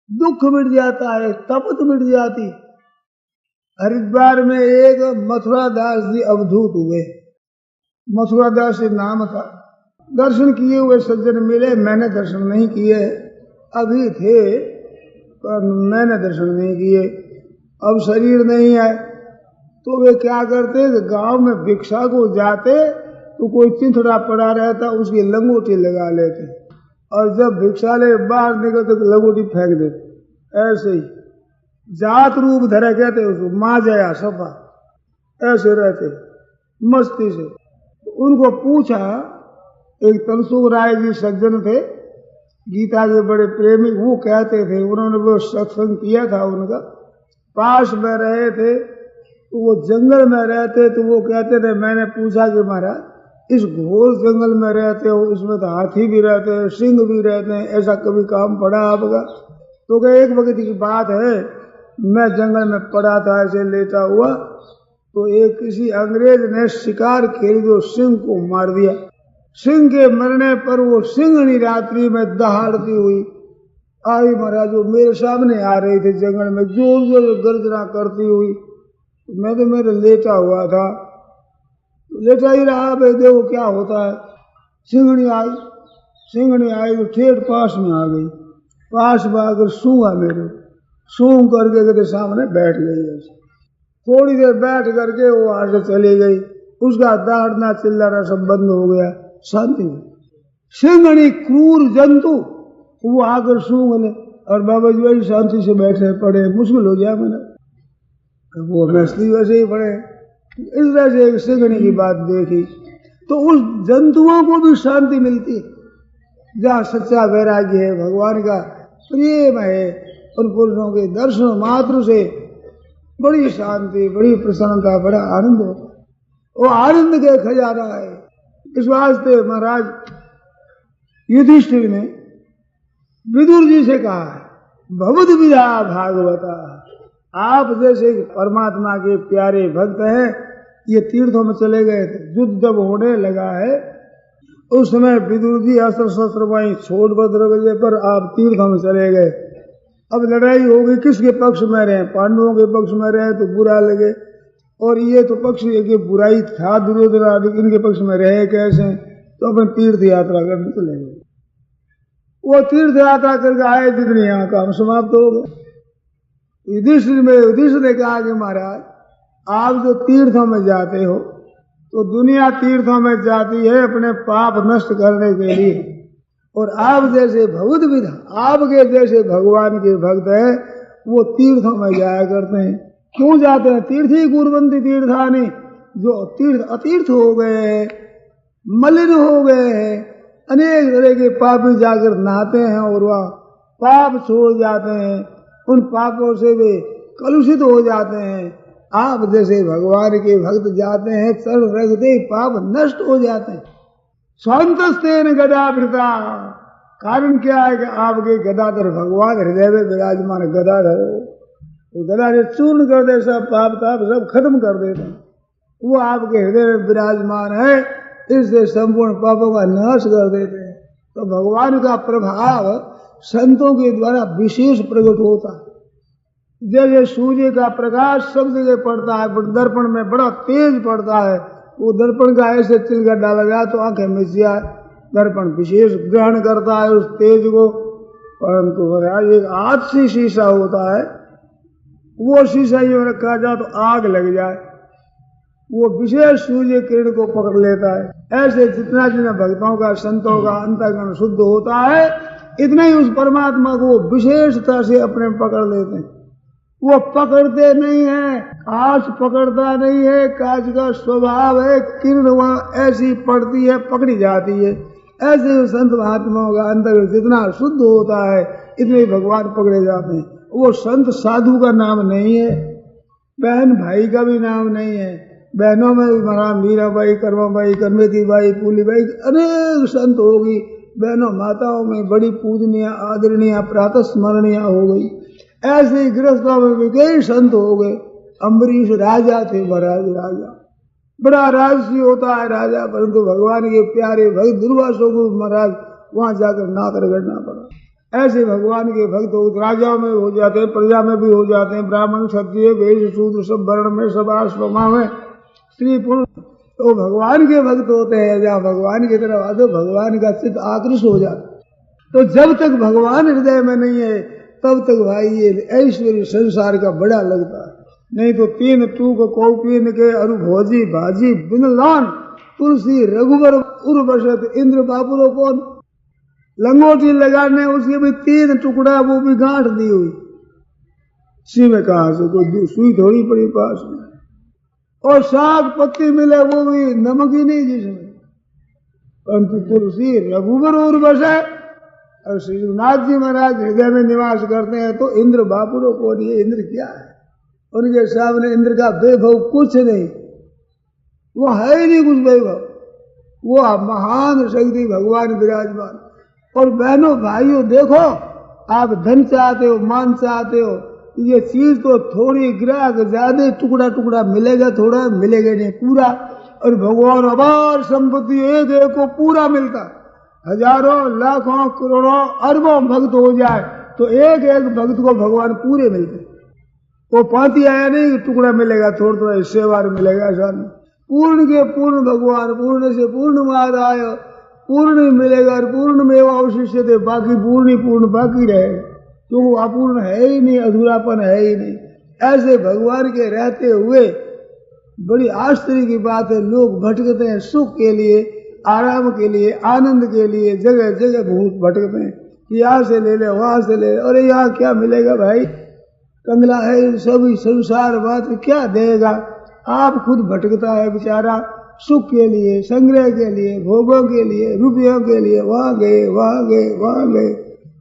दुख मिट जाता है, तपत मिट जाती। हरिद्वार में एक मथुरा दास जी अवधूत हुए, मथुरा दास से नाम था। दर्शन किए हुए सज्जन मिले, मैंने दर्शन नहीं किए, अभी थे पर मैंने दर्शन नहीं किए। अब शरीर नहीं है तो वे क्या करते, गांव में भिक्षा को जाते तो कोई चिंथड़ा पड़ा रहता, उसकी लंगोटी लगा लेते, और जब भिक्षालय बाहर निकलते तो लंगोटी फेंक देते। ऐसे ही जात रूप धरे कहते उसको, माँ जया सफा, ऐसे रहते मस्ती से। उनको पूछा, एक तनसुख राय जी सज्जन थे, गीता के बड़े प्रेमी, वो कहते थे, उन्होंने वो सत्संग किया था, उनका पास में रहे थे, तो वो जंगल में रहते, तो वो कहते थे, मैंने पूछा कि महाराज इस घोर जंगल में रहते हो, इसमें तो हाथी भी रहते हैं, सिंह भी रहते हैं, ऐसा कभी काम पड़ा आपका? तो क्या एक वक्त की बात है, मैं जंगल में पड़ा था ऐसे लेटा हुआ, तो एक किसी अंग्रेज ने शिकार खेल के सिंह को मार दिया। सिंह के मरने पर वो सिंहनी रात्रि में दहाड़ती हुई आई महाराज, वो मेरे सामने आ रही थी जंगल में, जोर जोर गर्जना करती हुई। मैं तो मेरे लेटा हुआ था, लेटा ही रहा, भाई देखो क्या होता है। सिंहनी आई तो ठेठ पास में आ गई, पास में आकर सूंघा मेरे, सूंघ करके कहते सामने बैठ गई। ऐसे थोड़ी देर बैठ करके वो वहां से चली गई, उसका दहाड़ना चिल्लाना सब बंद हो गया, शांति हुई। सिंहनी क्रूर जंतु वो आकर सूंघ ले, और बाबा जी वही शांति से बैठे पड़े, मुश्किल हो गया मैंने, वो हंसती वैसे ही पड़े। इस तरह से एक सिंहनी की बात देखी, तो उस जंतुओं को भी शांति मिलती है। जहाँ सच्चा वैराग्य है, भगवान का प्रेम है, उन पुरुषों के दर्शन मात्र से बड़ी शांति, बड़ी प्रसन्नता, बड़ा आनंद होता है। वो आनंद के खजाना है। इस वास्ते महाराज युधिष्ठिर ने विदुर जी से कहा है, भवद विधा भागवता, आप जैसे परमात्मा के प्यारे भक्त हैं, ये तीर्थों में चले गए थे, युद्ध जब होने लगा है उस समय विदुर जी अस्त्र शस्त्र वहीं छोड़ बद्रगजे पर आप तीर्थों में चले गए। अब लड़ाई होगी, किसके पक्ष में रहे? पांडवों के पक्ष में रहे तो बुरा लगे, और ये तो पक्ष ये बुराई था दुर्योधन आदि, इनके पक्ष में रहे कैसे? तो अपन तीर्थ यात्रा करने चले गए। वो तीर्थ यात्रा करके आए, जितने यहाँ काम समाप्त हो गए। युधिष्ठिर ने कहा कि महाराज आप जो तीर्थों में जाते हो, तो दुनिया तीर्थों में जाती है अपने पाप नष्ट करने के लिए, और आप जैसे भगवद विधा, आपके जैसे भगवान के भक्त हैं, वो तीर्थों में जाया करते हैं। क्यों जाते हैं? तीर्थी कुर्वन्ति तीर्थानि, जो तीर्थ अतीर्थ हो गए हैं, मलिन हो गए हैं, अनेक तरह के पापी जाकर नहाते हैं और वह पाप छोड़ जाते हैं, उन पापों से वे कलुषित हो जाते हैं। आप जैसे भगवान के भक्त जाते हैं, चढ़ रखते पाप नष्ट हो जाते हैं। स्वांतस्तेन गदाभृता, कारण क्या है कि आपके गदाधर भगवान हृदय में विराजमान गदाधर हो, तो गदा से चूर्ण कर दे सब पाप ताप, सब खत्म कर देते हैं। वो आपके हृदय में विराजमान है, इससे संपूर्ण पापों का नाश कर देते हैं। तो भगवान का प्रभाव संतों के द्वारा विशेष प्रकट होता है। जैसे सूर्य का प्रकाश सब जगह पड़ता है, बट दर्पण में बड़ा तेज पड़ता है, वो दर्पण का ऐसे चिलका डाला जाए तो आंखें मिच जाए, दर्पण विशेष ग्रहण करता है उस तेज को। परंतु महाराज एक आदसी शीशा होता है, वो शीशा ये रखा जाए तो आग लग जाए, वो विशेष सूर्य किरण को पकड़ लेता है। ऐसे जितना जितना भक्तों का संतों का अंतःकरण शुद्ध होता है, इतना ही उस परमात्मा को विशेषता से अपने पकड़ लेते हैं। वो पकड़ते नहीं है, कांच पकड़ता नहीं है, कांच का स्वभाव है, किरण वहां ऐसी पड़ती है, पकड़ी जाती है। ऐसे संत महात्माओं का अंतर्गत जितना शुद्ध होता है, इतने ही भगवान पकड़े जाते हैं। वो संत साधु का नाम नहीं है, बहन भाई का भी नाम नहीं है। बहनों में भी महाराज मीराबाई, कर्माबाई, कर्मेती बाई, फूलीबाई, अनेक संत होगी। बहनों माताओं में बड़ी पूजनीय, आदरणीय, प्रातः स्मरणीय हो गई। ऐसे ही गृहस्थों में भी कई संत हो गए। अम्बरीश राजा थे, महाराज राजा, बड़ा राजसी होता है राजा, परंतु भगवान के प्यारे भक्त दुर्वासों को महाराज वहां जाकर नाक रगड़ना पड़ा। ऐसे भगवान के भक्त राजाओं में हो जाते हैं, प्रजा में भी हो जाते हैं, ब्राह्मण, क्षत्रिय, वैश्य, शूद्र, सब वर्ण में, सब आश्रमा में, स्त्री पुरुष, तो भगवान के भक्त होते हैं। जहाँ भगवान की तरफ आते भगवान का चित्त आकृष्ट हो जाता। तो जब तक भगवान हृदय में नहीं है, तब तक भाई ये ऐश्वर्य संसार का बड़ा लगता है। नहीं तो तीन तूक कौपीन के अनुभोजी भाजी बिन लान, तुलसी रघुवर उर्वशत इंद्र बापुरो कौन। लंगोटी लगाने उसके भी 3 टुकड़ा, वो भी गांठ दी हुई। सी में कहा से कोई सुई थोड़ी पड़ी पास में, और साग पत्ती मिले वो भी नमक ही नहीं जिसमें। परंतु तुलसी रघुवर और बसे। और श्री रघुनाथ जी महाराज हृदय में निवास करते हैं तो इंद्र बापुरों को, ये इंद्र क्या है, उनके सामने इंद्र का वैभव कुछ नहीं, वो है ही नहीं कुछ वैभव, वो महान शक्ति भगवान विराजमान। और बहनों भाइयों देखो, आप धन चाहते हो, मान चाहते हो, ये चीज तो थोड़ी ग्राहक ज्यादा टुकड़ा टुकड़ा मिलेगा, थोड़ा मिलेगा नहीं पूरा। और भगवान अपार संपत्ति एक एक को पूरा मिलता, हजारों लाखों करोड़ों अरबों भक्त हो जाए तो एक एक भक्त को भगवान पूरे मिलते। वो पाती आया नहीं टुकड़ा मिलेगा, थोड़ा थोड़ा हिस्सेवार मिलेगा, ऐसा नहीं। पूर्ण के पूर्ण भगवान, पूर्ण से पूर्ण आय पूर्ण ही मिलेगा। और पूर्ण में वो अवशिष्य थे, बाकी पूर्ण ही पूर्ण बाकी रहेगा, तो वो अपूर्ण है ही नहीं, अधूरापन है ही नहीं। ऐसे भगवान के रहते हुए बड़ी आश्चर्य की बात है, लोग भटकते हैं सुख के लिए, आराम के लिए, आनंद के लिए, जगह जगह भूत भटकते हैं कि यहाँ से ले ले, वहां से ले ले। अरे यहाँ क्या मिलेगा भाई, कंगला है सभी संसार बात क्या देगा। आप खुद भटकता है बेचारा सुख के लिए, संग्रह के लिए, भोगों के लिए, रुपयों के लिए, वहां गए वहां गए वहां गए,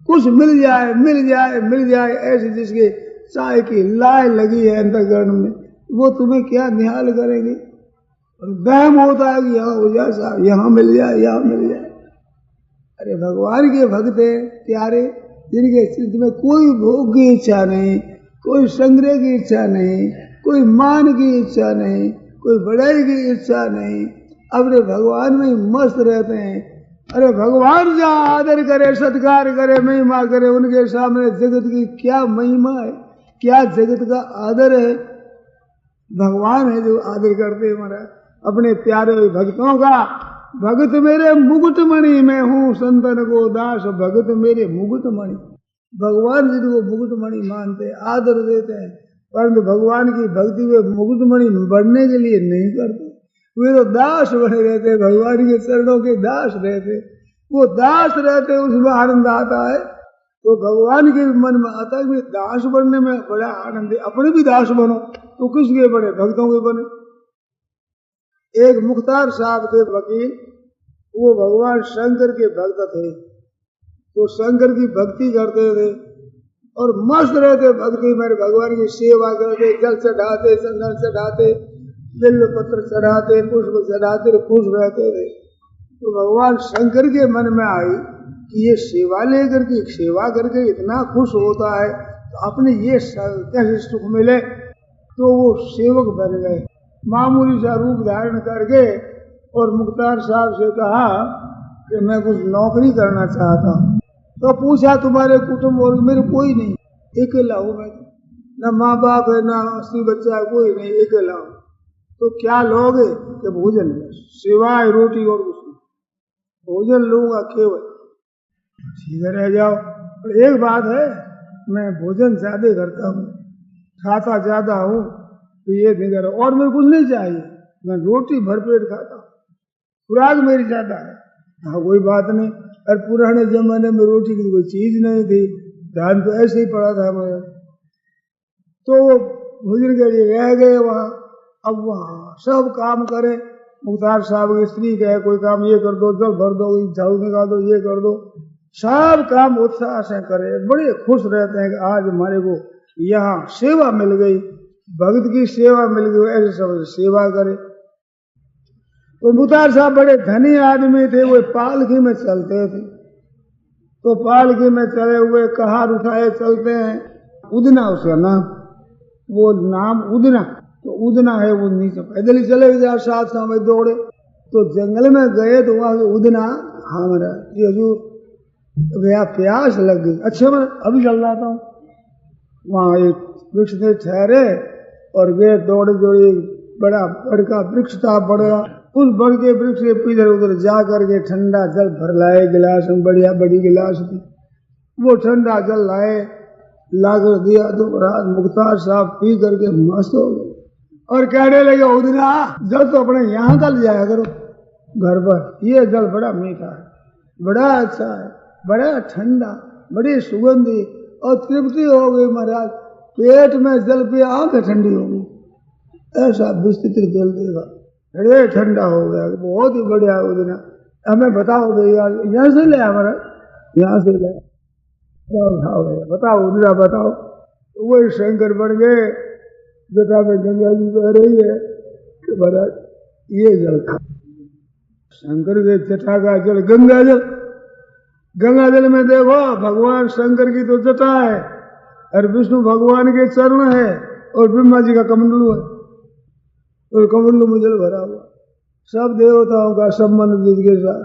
कुछ मिल जाए मिल जाए मिल जाए, ऐसे जिसके चाय की लाय लगी है अंतःकरण में, वो तुम्हें क्या निहाल करेंगे। और वहम होता है कि यहाँ हो जाए साहब, यहाँ मिल जाए यहाँ मिल जाए। अरे भगवान के भक्त है प्यारे, जिनके चित्त में कोई भोग की इच्छा नहीं, कोई संग्रह की इच्छा नहीं, कोई मान की इच्छा नहीं, कोई बड़ाई की इच्छा नहीं, अपने भगवान में मस्त रहते हैं। अरे भगवान जहाँ आदर करे, सत्कार करे, महिमा करे, उनके सामने जगत की क्या महिमा है, क्या जगत का आदर है। भगवान है जो आदर करते हैं महाराज अपने प्यारे भक्तों का। भगत मेरे मुकुटमणि में हूँ, संतन को दास भगत मेरे मुकुटमणि। भगवान जी को मुकुटमणि मानते, आदर देते हैं, परंतु भगवान की भक्ति वे मुकुटमणि बनने के लिए नहीं करते, वे तो दास बने रहते, भगवान के चरणों के दास रहते। वो दास रहते उसमें आनंद आता है। तो भगवान के मन में आता है कि दास बनने में बड़ा आनंद है, अपने भी दास बनो। तो किसके बने, भक्तों के बने। एक मुख्तार साहब थे वकील, वो भगवान शंकर के भक्त थे, तो शंकर की भक्ति करते थे और मस्त रहते भक्ति में, भगवान की सेवा करते, जल चढ़ाते, चंदन चढ़ाते, बिल्व पत्र चढ़ाते, पुष्प चढ़ाते, खुश रहते थे। तो भगवान शंकर के मन में आई कि ये सेवा लेकर के, सेवा करके इतना खुश होता है, तो अपने ये कैसे सुख मिले। तो वो सेवक बन गए, मामूली सा रूप धारण करके, और मुख्तार साहब से कहा कि मैं कुछ नौकरी करना चाहता हूँ। तो पूछा तुम्हारे कुटुंब, और मेरे कोई नहीं, अकेला हूँ मैं, न माँ बाप है न अस्सी बच्चा है, कोई नहीं, अकेला हूँ। तो क्या लोगे कि भोजन, सिवाय रोटी और कुछ नहीं, भोजन लूंगा केवल। ठीक है रह जाओ, पर एक बात है, मैं भोजन ज्यादा करता हूँ, खाता ज्यादा हूँ, तो ये नहीं करो, और मेरे कुछ नहीं चाहिए, मैं रोटी भरपेट खाता हूँ, खुराक मेरी ज्यादा है। हाँ कोई बात नहीं। और पुराने जमाने में रोटी की कोई चीज नहीं थी, धान तो ऐसे ही पड़ा था मेरा। तो वो भोजन के लिए रह गए वहाँ। अब वहाँ सब काम करे, मुख्तार साहब की स्त्री कहे कोई काम ये कर दो, जल भर दो, झाड़ू निकाल दो, ये कर दो, सब काम उत्साह से करे, बड़े खुश रहते हैं कि आज हमारे को यहाँ सेवा मिल गई, भक्त की सेवा मिल गई, ऐसे सब सेवा करे। तो मुख्तार साहब बड़े धनी आदमी थे, वो पालकी में चलते थे। तो पालकी में चले हुए कहार उठाए चलते हैं, उदना उसका नाम, वो नाम उदना। तो उदना है, वो नीचे पैदल ही चले गए, साथ समय दौड़े। तो जंगल में गए तो वहां उदना, हमारा ये हजूर भैया प्यास लग गई, अच्छा मैं अभी चल रहा था। वहां एक वृक्ष में ठहरे और गए दौड़े, जो एक बड़ा बड़ का वृक्ष था, बड़ा, उस बड़ के वृक्ष के इधर उधर जा करके ठंडा जल भर लाए गिलास में, बढ़िया बड़ी गिलास थी, वो ठंडा जल लाए, लाकर दिया। तो रात मुख्तार साहब पी करके मस्त हो गए और कहने लगे उदना जल तो अपने यहाँ का ले जाया करो घर पर, ये जल बड़ा मीठा है, बड़ा अच्छा है, बड़ा ठंडा, बड़ी सुगंधी और तृप्ति हो गई महाराज। पेट में जल पे आंखें ठंडी हो गई, ऐसा विस्तृत जल देगा, बड़े ठंडा हो गया, बहुत ही बढ़िया हो गया। हमें बताओ भैया, यहाँ से ले हमारा, यहाँ से ले बताओ उधरा बताओ। तो वही शंकर बन गए, जटा में गंगा जी बह रही है कि महाराज ये जल खा। शंकर के जटा का जल गंगा जल, गंगा जल में देखो भगवान शंकर की तो जटा है और विष्णु भगवान के चरण है और ब्रह्मा जी का कमंडलू है और कमंडलू में जल भरा हुआ, सब देवताओं का संबंध जिसके साथ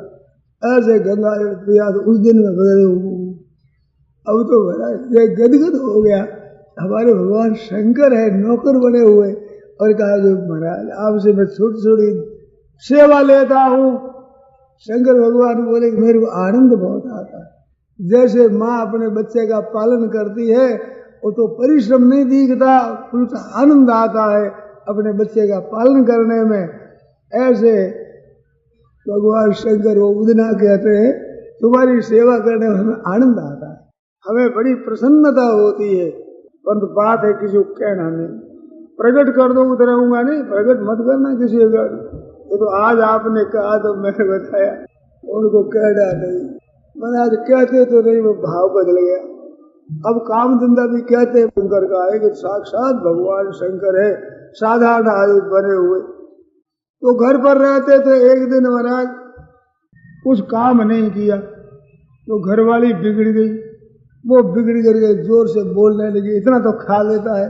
ऐसे गंगा जल पिया तो उस दिन में बदले। अब तो भरा गदगद हो गया, हमारे भगवान शंकर है, नौकर बने हुए। और कहा कि महाराज आपसे मैं छोटी छोटी सेवा लेता हूँ। शंकर भगवान बोले कि मेरे को आनंद बहुत आता है। जैसे माँ अपने बच्चे का पालन करती है, वो तो परिश्रम नहीं दिखता, उल्टा आनंद आता है अपने बच्चे का पालन करने में। ऐसे भगवान शंकर वो उदना कहते हैं, तुम्हारी सेवा करने में हमें आनंद आता है, हमें बड़ी प्रसन्नता होती है। परंतु बात है किसी को कहना नहीं, प्रकट कर दो उधर रहूंगा नहीं, प्रकट मत करना किसी का। ये तो आज आपने कहा तो मैंने बताया, उनको कहना नहीं। मैंने आज कहते तो नहीं, वो भाव बदल गया। अब काम धंधा भी कहते शंकर का है कि साक्षात भगवान शंकर है, साधारण आदमी बने हुए। तो घर पर रहते थे, एक दिन महाराज कुछ काम नहीं किया तो घरवाली बिगड़ गई। वो बिगड़ करके जोर से बोलने लगी, इतना तो खा लेता है,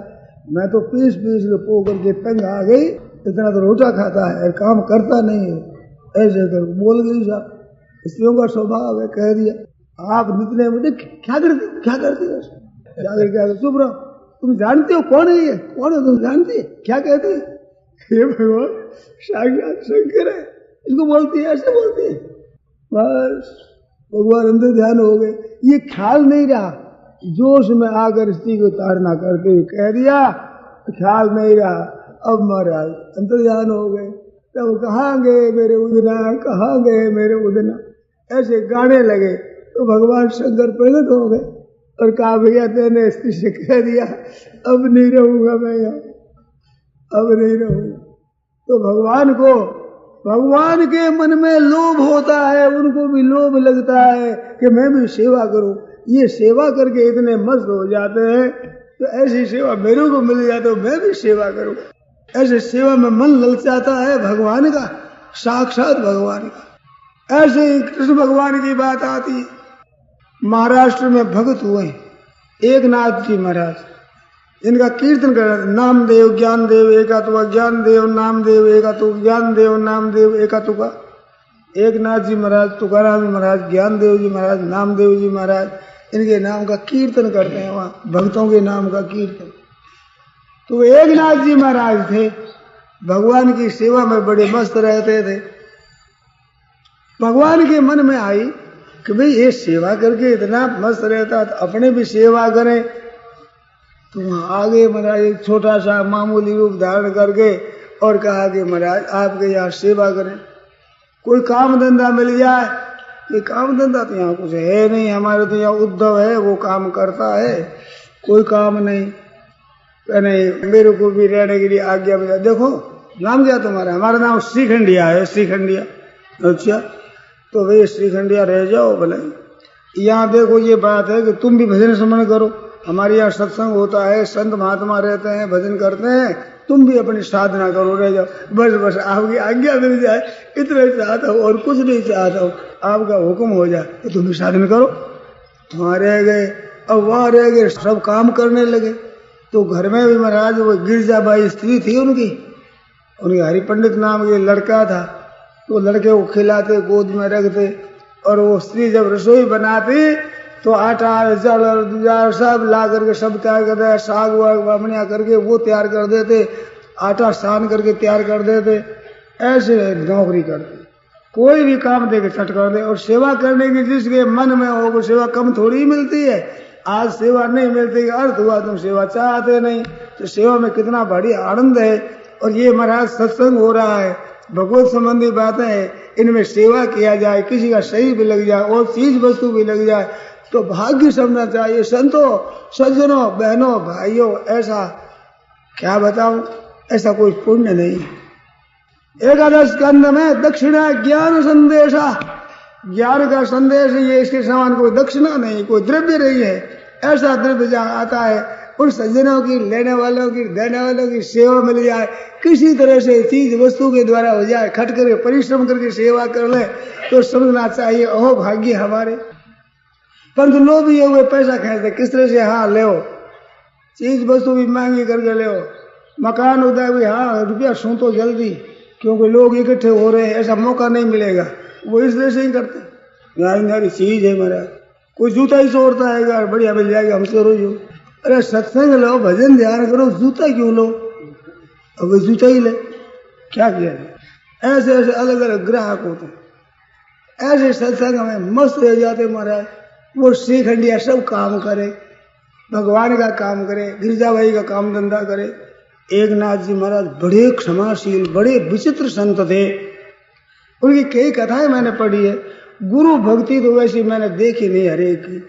मैं तो पीस पीस के पो करके तंग आ गई, इतना तो रोटा खाता है और काम करता नहीं है। ऐसे कर बोल गई साहब, स्त्रियों का स्वभाव है। कह दिया आप नितने मुझे क्या करती है, चुप रहो, तुम जानते हो कौन है ये, कौन है तुम जानती है, क्या कहती है? ये भगवान साक्षात शंकर है, इसको बोलती है, ऐसे बोलती है। बस भगवान अंदर ध्यान हो गए, ये ख्याल नहीं रहा, जोश में आकर स्त्री को ताड़ना करते हुए कह दिया, ख्याल नहीं रहा। अब महाराज अंतर ध्यान हो गए, तब कहाँ गए मेरे उदना, कहाँ गए मेरे उदना, ऐसे गाने लगे। तो भगवान शंकर प्रकट हो गए और कहा भैया तेने स्त्री से कह दिया, अब नहीं रहूंगा मैं यहाँ, अब नहीं रहूंगा। तो भगवान के मन में लोभ होता है, उनको भी लोभ लगता है कि मैं भी सेवा करूं। ये सेवा करके इतने मस्त हो जाते हैं, तो ऐसी सेवा मेरे को मिल जाए तो मैं भी सेवा करूं। ऐसे सेवा में मन ललचाता है भगवान का, साक्षात भगवान का। ऐसे ही कृष्ण भगवान की बात आती है। महाराष्ट्र में भक्त हुए एक नाथ जी महाराज, इनका कीर्तन कर, नामदेव ज्ञानदेव एकातुका, ज्ञानदेव नामदेव एकातुका, ज्ञानदेव नामदेव एकातुका। एक नाथ जी महाराज, तुकाराम जी महाराज, ज्ञानदेव जी महाराज, नामदेव जी महाराज, इनके नाम का कीर्तन करते हैं वहाँ, भक्तों के नाम का कीर्तन। तो एक नाथ जी महाराज थे, भगवान की सेवा में बड़े मस्त रहते थे। भगवान के मन में आई कि भाई ये सेवा करके इतना मस्त रहता तो अपने भी सेवा करें। तो आगे महाराज एक छोटा सा मामूली रूप धारण करके और कहा कि महाराज आपके यहाँ सेवा करें, कोई काम धंधा मिल जाए। ये काम धंधा तो यहाँ कुछ है नहीं, हमारे तो यहाँ उद्धव है, वो काम करता है, कोई काम नहीं। नहीं मेरे को भी रहने के लिए आज्ञा मिला। देखो नाम क्या तुम्हारा? हमारा नाम श्रीखंडिया है, श्रीखंडिया। अच्छा तो भाई श्रीखंडिया रह जाओ भले। यहाँ देखो ये बात है कि तुम भी भजन स्मरण करो, हमारे यहाँ सत्संग होता है, संत महात्मा रहते हैं, भजन करते हैं, तुम भी अपनी साधना करो, रह जाओ। बस आपकी आज्ञा मिल जाए इतना चाहता हूँ और कुछ नहीं चाहता हूँ, आपका हुक्म हो जाए तो तुम भी साधन करो। वहाँ रह गए, अब वहाँ रह गए, सब काम करने लगे। तो घर में भी महाराज वो गिरजाबाई स्त्री थी उनकी हरि पंडित नाम के लड़का था। तो लड़के को खिलाते, गोद में रखते, और वो स्त्री जब रसोई बनाती तो आटा जल और सब ला करके सब तैयार कर देते, साग वाग बामनिया करके वो तैयार कर देते, आटा सान करके तैयार कर देते। ऐसे नौकरी करते, कोई भी काम दे के चट कर दे। और सेवा करने की जिसके मन में हो वो सेवा कम थोड़ी मिलती है। आज सेवा नहीं मिलती, अर्थ हुआ तुम सेवा चाहते नहीं, तो सेवा में कितना बड़ी आनंद है। और ये महाराज सत्संग हो रहा है, भगवत संबंधी बातें हैं, इनमें सेवा किया जाए, किसी का शरीर भी लग जाए और चीज वस्तु भी लग जाए तो भाग्य समझना चाहिए। संतों, सज्जनों, बहनों, भाइयों, ऐसा क्या बताऊं, ऐसा कोई पुण्य नहीं। एकादश स्कंद में दक्षिणा ज्ञान संदेशा, ज्ञान का संदेश ये, इसके समान कोई दक्षिणा नहीं, कोई द्रव्य नहीं है। ऐसा द्रव्य जहाँ आता है उन सज्जनों की, लेने वालों की, देने वालों की सेवा मिल जाए, किसी तरह से चीज वस्तु के द्वारा हो जाए, खट करके परिश्रम करके सेवा कर ले तो समझना चाहिए ओह भाग्य हमारे। परंतु लोग भी हुए पैसा खेलते किस तरह से, हाँ ले, चीज वस्तु भी महंगी करके ले, मकान होता है भी, हाँ रुपया सूंतो जल्दी, क्योंकि लोग इकट्ठे हो रहे हैं, ऐसा मौका नहीं मिलेगा, वो इस तरह से ही करते। यार मेरी चीज है मेरा, कोई जूता ही तोड़ता है यार, बढ़िया मिल जाएगा हमसे रोज। अरे सत्संग लो, भजन ध्यान करो, जूता क्यों लो, अब जूता ही ले, क्या किया है। ऐसे ऐसे अलग अलग ग्राहक होते हैं, ऐसे सत्संग में मस्त रह जाते महाराज। वो श्रीखंडिया सब काम करे, भगवान का काम करे, गिरजाबाई का काम धंधा करे। एक नाथ जी महाराज बड़े क्षमाशील, बड़े विचित्र संत थे। उनकी कई कथाएं मैंने पढ़ी है, गुरु भक्ति तो वैसी मैंने देखी नहीं, हरेक की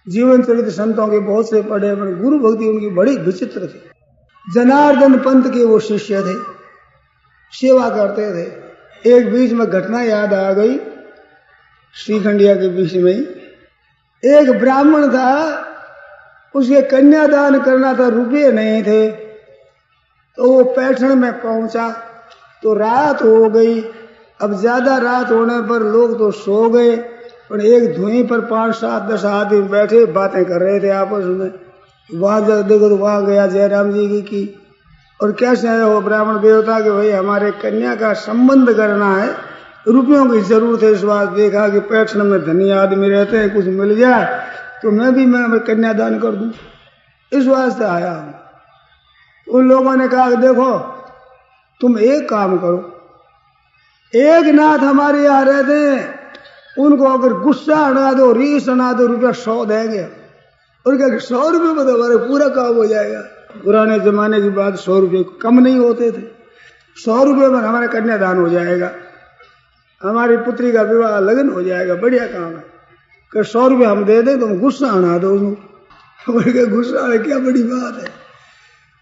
जीवन चरित्र संतों के बहुत से पढ़े, पर गुरु भक्ति उनकी बड़ी विचित्र थी। जनार्दन पंत के वो शिष्य थे, सेवा करते थे। एक बीच में घटना याद आ गई, श्रीखंडिया के बीच में ही एक ब्राह्मण था, उसके कन्यादान करना था, रुपये नहीं थे, तो वो पैठण में पहुंचा तो रात हो गई। अब ज्यादा रात होने पर लोग तो सो गए, पर एक धुएं पर 5, 7, 10 आदमी बैठे बातें कर रहे थे आपस में। वहां जब देखो तो वहां गया जयराम जी की, और कैसे है वो ब्राह्मण देवता के भाई हमारे कन्या का संबंध करना है, रुपयों की जरूरत है। इस बात देखा कि पैठण में धनी आदमी रहते हैं, कुछ मिल जाए तो मैं कन्यादान कर दूं, इस वास्ते आया हूं। उन लोगों ने कहा कि देखो तुम एक काम करो, एक नाथ हमारे यहाँ रहते हैं, उनको अगर गुस्सा हटा दो, रीस हटा दो, रुपया 100 देंगे। और क्या 100 रुपये में तो हमारे पूरा काम हो जाएगा। पुराने जमाने की बात 100 रुपये कम नहीं होते थे, 100 रुपये में हमारा कन्यादान हो जाएगा, हमारी पुत्री का विवाह लगन हो जाएगा, बढ़िया काम है। कि 100 रुपये हम दे दें, तुम गुस्सा हटा दो उसको। गुस्सा है क्या बड़ी बात है।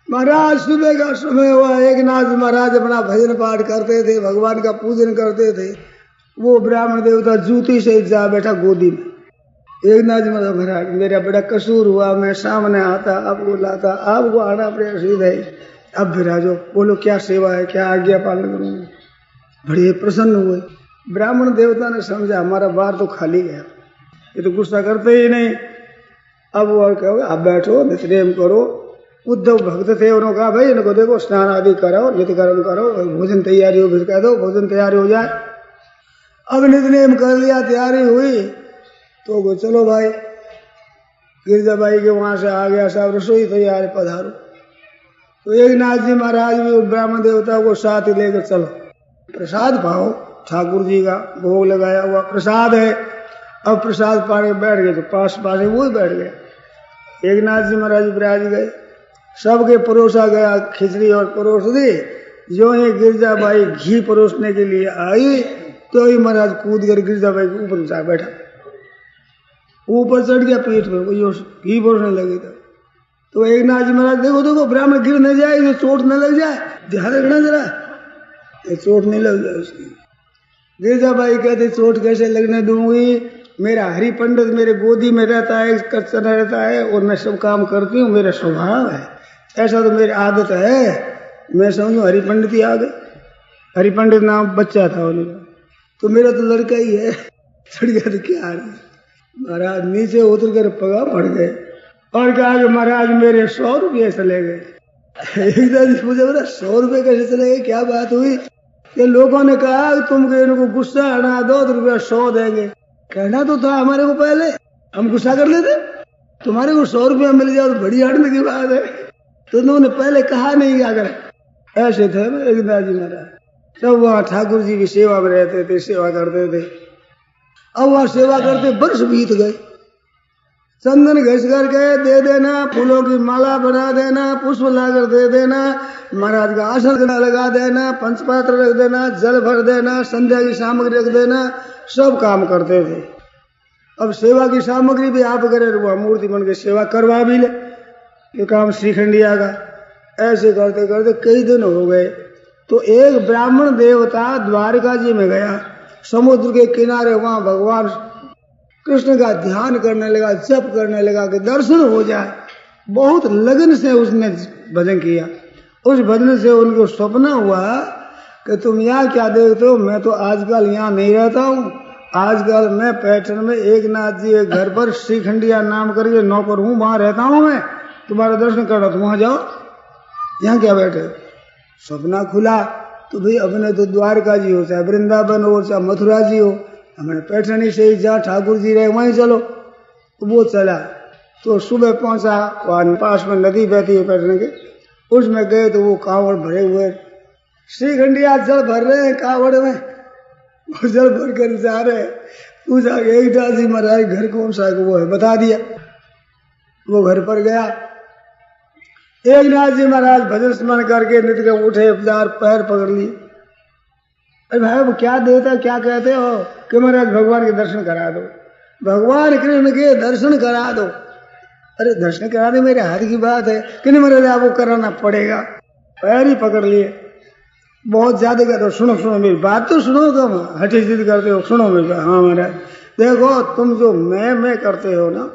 महाराज सुबह का समय हुआ, एक नाथ महाराज अपना भजन पाठ करते थे, भगवान का पूजन करते थे। वो ब्राह्मण देवता जूती से जा बैठा गोदी में। एक नाथ महाराज मेरा बड़ा कसूर हुआ, मैं सामने आता, आपको लाता, आपको आना प्रयासित है, अब विराजो, बोलो क्या सेवा है, क्या आज्ञा पालन करूंगा। बड़े प्रसन्न हुए। ब्राह्मण देवता ने समझा हमारा बार तो खाली गया, ये तो गुस्सा करते ही नहीं। अब वो कहो आप बैठो, नित्यनेम करो। उद्धव भक्त थे, उन्होंने कहा भाई इनको देखो स्नान आदि कराओ, नित्यकर्म करो, भोजन तैयारी हो, कह दो भोजन तैयारी हो जाए। अब नित्यनेम कर लिया, तैयारी हुई तो चलो भाई, गिरजाबाई के वहां से आ गया, सब रसोई तैयार, पधारो। तो एक नाथ जी महाराज भी ब्राह्मण देवता को साथ ही लेकर चलो, प्रसाद पाओ, ठाकुर जी का भोग लगाया हुआ प्रसाद है। अब प्रसाद पाने बैठ गए तो पास वो ही बैठ गए। एक नाथ जी महाराज विराज गए, सबके परोसा गया, खिचड़ी और परोस दी। जो ही गिरजाबाई घी परोसने के लिए आई तो ही महाराज कूद कर गिरजाबाई के ऊपर जा बैठा, ऊपर चढ़ गया पीठ में, वो घी परोसने लगे तो एक नाथ जी महाराज देखो देखो ब्राह्मण गिर न जाए, ये चोट न लग जाए, ध्यान रखना जरा, ये चोट नहीं लग जाए उसकी। गिरजाबाई कहते चोट कैसे लगने दूंगी, मेरा हरि पंडित मेरे गोदी में रहता है, कच्चा रहता है और मैं सब काम करती हूँ, मेरा स्वभाव है, ऐसा तो मेरी आदत है। मैं समझू हरि पंडित ही आ गए, हरि पंडित नाम बच्चा था उन्हें, तो मेरा तो लड़का ही है। चढ़ गया तो क्या महाराज नीचे उतर कर पगा पड़ गए और कहा कि महाराज मेरे 100 रुपये चले गए। एकदम पूछे बोला 100 रुपये कैसे चले गए, क्या बात हुई। कि लोगों ने कहा तुम इनको गुस्सा हटा दो तो रुपया 100 देंगे। कहना तो था हमारे को पहले, हम गुस्सा कर लेते, तुम्हारे को 100 रुपया मिल जाए तो बड़ी हटने की बात है, तो उन्होंने पहले कहा नहीं क्या करें। ऐसे थे एक नाथ जी महाराज। सब वहाँ ठाकुर जी की सेवा में रहते थे, सेवा करते थे। अब वहाँ सेवा करते वर्ष बीत गए, चंदन घिस करके दे देना, फूलों की माला बना देना, पुष्प लाकर दे देना, महाराज का आसन लगा देना, पंचपात्र रख देना, जल भर देना, संध्या की सामग्री रख देना, सब काम करते थे। अब सेवा की सामग्री भी आप करे, वो मूर्ति बन के सेवा करवा भी ले, ये काम श्रीखंडिया का। ऐसे करते करते कई दिन हो गए, तो एक ब्राह्मण देवता द्वारका जी में गया, समुद्र के किनारे, वहां भगवान कृष्ण का ध्यान करने लगा, जप करने लगा कि दर्शन हो जाए। बहुत लगन से उसने भजन किया। उस भजन से उनको सपना हुआ कि तुम यहाँ क्या देखते हो, मैं तो आजकल यहाँ नहीं रहता हूँ, आजकल मैं पैठन में एक नाथ जी एक घर पर श्रीखंडिया नाम करके नौकर हूँ, वहां रहता हूँ मैं, तुम्हारा दर्शन करना, तुम वहां जाओ, यहाँ क्या बैठे। सपना खुला तो भाई अपने तो द्वारका जी हो, चाहे वृंदावन हो, चाहे मथुरा जी हो, हमारे पैठनी से ही जहाँ ठाकुर जी रहे वहीं चलो। तो वो चला, तो सुबह पहुंचा, वहां पास में नदी बहती है पैठन के, उसमें गए तो वो कांवड़ भरे हुए, श्रीखंडिया जल भर रहे हैं कांवड़ में, वो जल भर कर जा रहे हैं। पूछा एक दासी महाराज घर कौन सा है, वो है, बता दिया। वो घर पर गया, एक नाथ जी महाराज भजन स्मरण करके नित्य के उठे, पैर पकड़ लिए। अरे भाई वो क्या देता, क्या कहते हो कि महाराज भगवान के दर्शन करा दो, भगवान कृष्ण के दर्शन करा दो। अरे दर्शन करा दे, मेरे हाथ की बात है कि नहीं महाराज, आपको कराना पड़ेगा। पैर ही पकड़ लिए, बहुत ज्यादा कहते हो, सुनो सुनो मेरी बात तो सुनो, कम हठी जिद करते हो, सुनो मेरी बात। हाँ महाराज देखो, तुम जो मैं करते हो ना,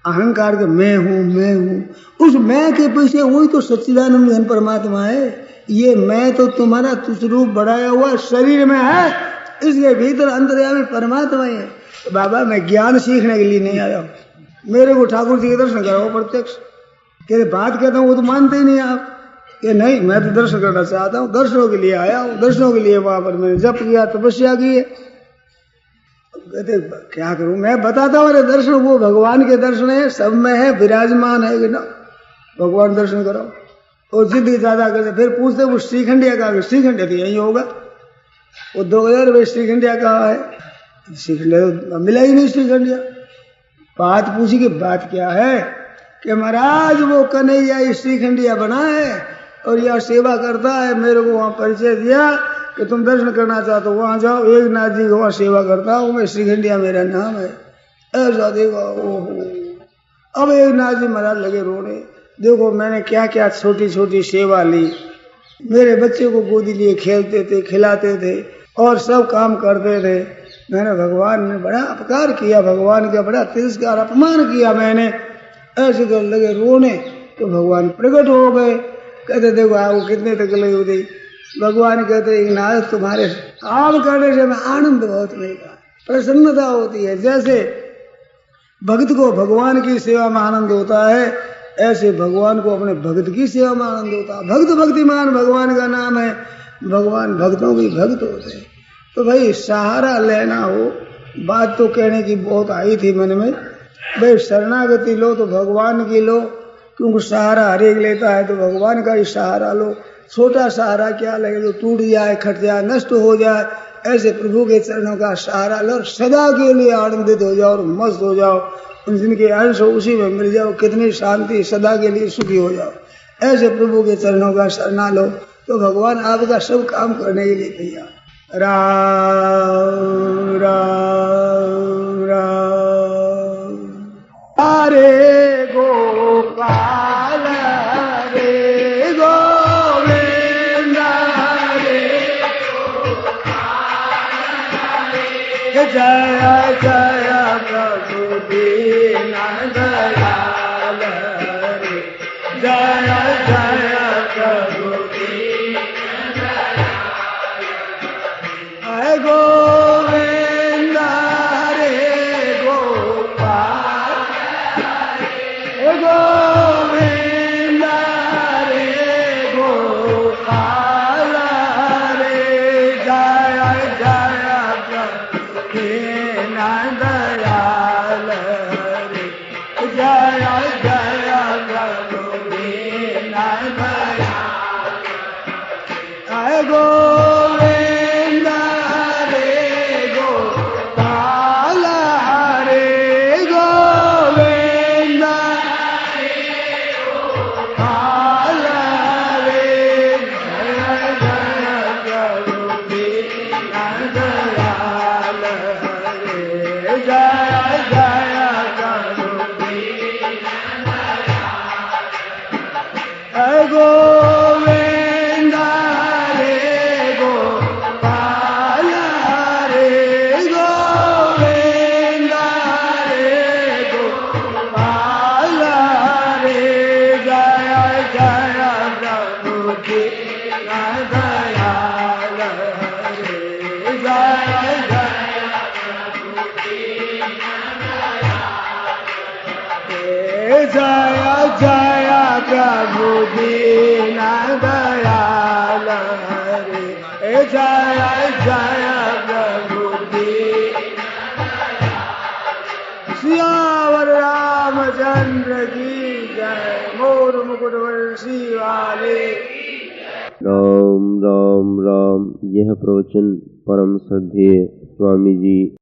अहंकार के मैं हूँ, उस मैं के पीछे वही तो सच्चिदानंद घन परमात्मा है। ये मैं तो तुम्हारा तुष्रूप बढ़ाया हुआ शरीर में है, इसके भीतर अंतर्यामी परमात्मा ही है। तो बाबा मैं ज्ञान सीखने के लिए नहीं आया हूँ, मेरे को ठाकुर जी के दर्शन कराओ प्रत्यक्ष। कहते बात कहता हूँ वो तो मानते ही नहीं आप, ये नहीं मैं तो दर्शन करना चाहता हूँ, दर्शनों के लिए आया हूँ, दर्शनों के लिए वहां पर मैंने जप किया, तपस्या की है। कहते क्या करूं, मैं बताता हूँ, अरे दर्शन वो भगवान के दर्शन है, सब में है, विराजमान है कि ना, भगवान दर्शन करो। और जिद ज्यादा करते, फिर पूछते वो श्रीखंडिया कहा, श्रीखंडिया तो यही होगा। वो 2000 रुपये श्रीखंडिया कहा है, श्रीखंडिया तो मिला ही नहीं श्रीखंडिया। बात पूछी कि बात क्या है, कि महाराज वो कन्हैया श्रीखंडिया बना है और यह सेवा करता है, मेरे को वहां परिचय दिया कि तुम दर्शन करना चाहते हो वहां जाओ, एक नाथ जी को वहां सेवा करता हूँ मैं, श्रीखंडिया मेरा नाम है। ऐसा देखो, ओहो। अब एक नाथ जी महाराज लगे रोने, देखो मैंने क्या क्या छोटी छोटी सेवा ली, मेरे बच्चे को गोदी लिए खेलते थे, खिलाते थे और सब काम करते थे। मैंने भगवान ने बड़ा अपकार किया, भगवान का बड़ा तिरस्कार अपमान किया मैंने। ऐसे कर लगे रोने, तो भगवान प्रकट हो गए। कहते देखो आपको कितने तकलीफ होती। भगवान कहते नाथ तुम्हारे काम करने से मैं आनंद बहुत मिलेगा, प्रसन्नता होती है। जैसे भक्त को भगवान की सेवा में आनंद होता है, ऐसे भगवान को अपने भक्त की सेवा में आनंद होता है। भक्त भक्तिमान भगवान का नाम है, भगवान भक्तों की भक्त होते हैं। तो भाई सहारा लेना हो, बात तो कहने की बहुत आई थी मन में, भाई शरणागति लो तो भगवान की लो, क्योंकि सहारा हर एक लेता है, तो भगवान का ही सहारा लो। छोटा सहारा क्या लगे, जो टूट जाए, खट जाए, नष्ट हो जाए, ऐसे प्रभु के चरणों का सहारा लो, सदा के लिए आनंदित हो जाओ और मस्त हो जाओ, उन जिनके अंश उसी में मिल जाओ, कितनी शांति, सदा के लिए सुखी हो जाओ। ऐसे प्रभु के चरणों का शरणा लो तो भगवान आपका सब काम करने के लिए तैयार। राम राम राम हरे गोपाल हरे गोविंद हरे जय जय प्रभु दीन दयाल हरे जय जय प्रभु दीन हरे गोविंद हरे गोपाल हरे गोविंद हरे गोपाल हरे जय जय प्रभु दीन दयाल हरे जय जय प्रभु दीन दयाल हरे गोविंद हरे गोपाल हरे गोविंद दयाल हरे जय जय प्रभु गोविंद हरे गोपाल हरे गोविंद हरे गोपाल हरे जय जय प्रभु दीन दयाल हरे जय जय प्रभु दीन दयाल जय जय प्रभु दीन दयाल हरे जय जय प्रभु दीन सियावर रामचंद्र की जय। मोर मुकुट वर्षी वाले। राम राम राम। यह प्रवचन परम श्रद्धेय स्वामी जी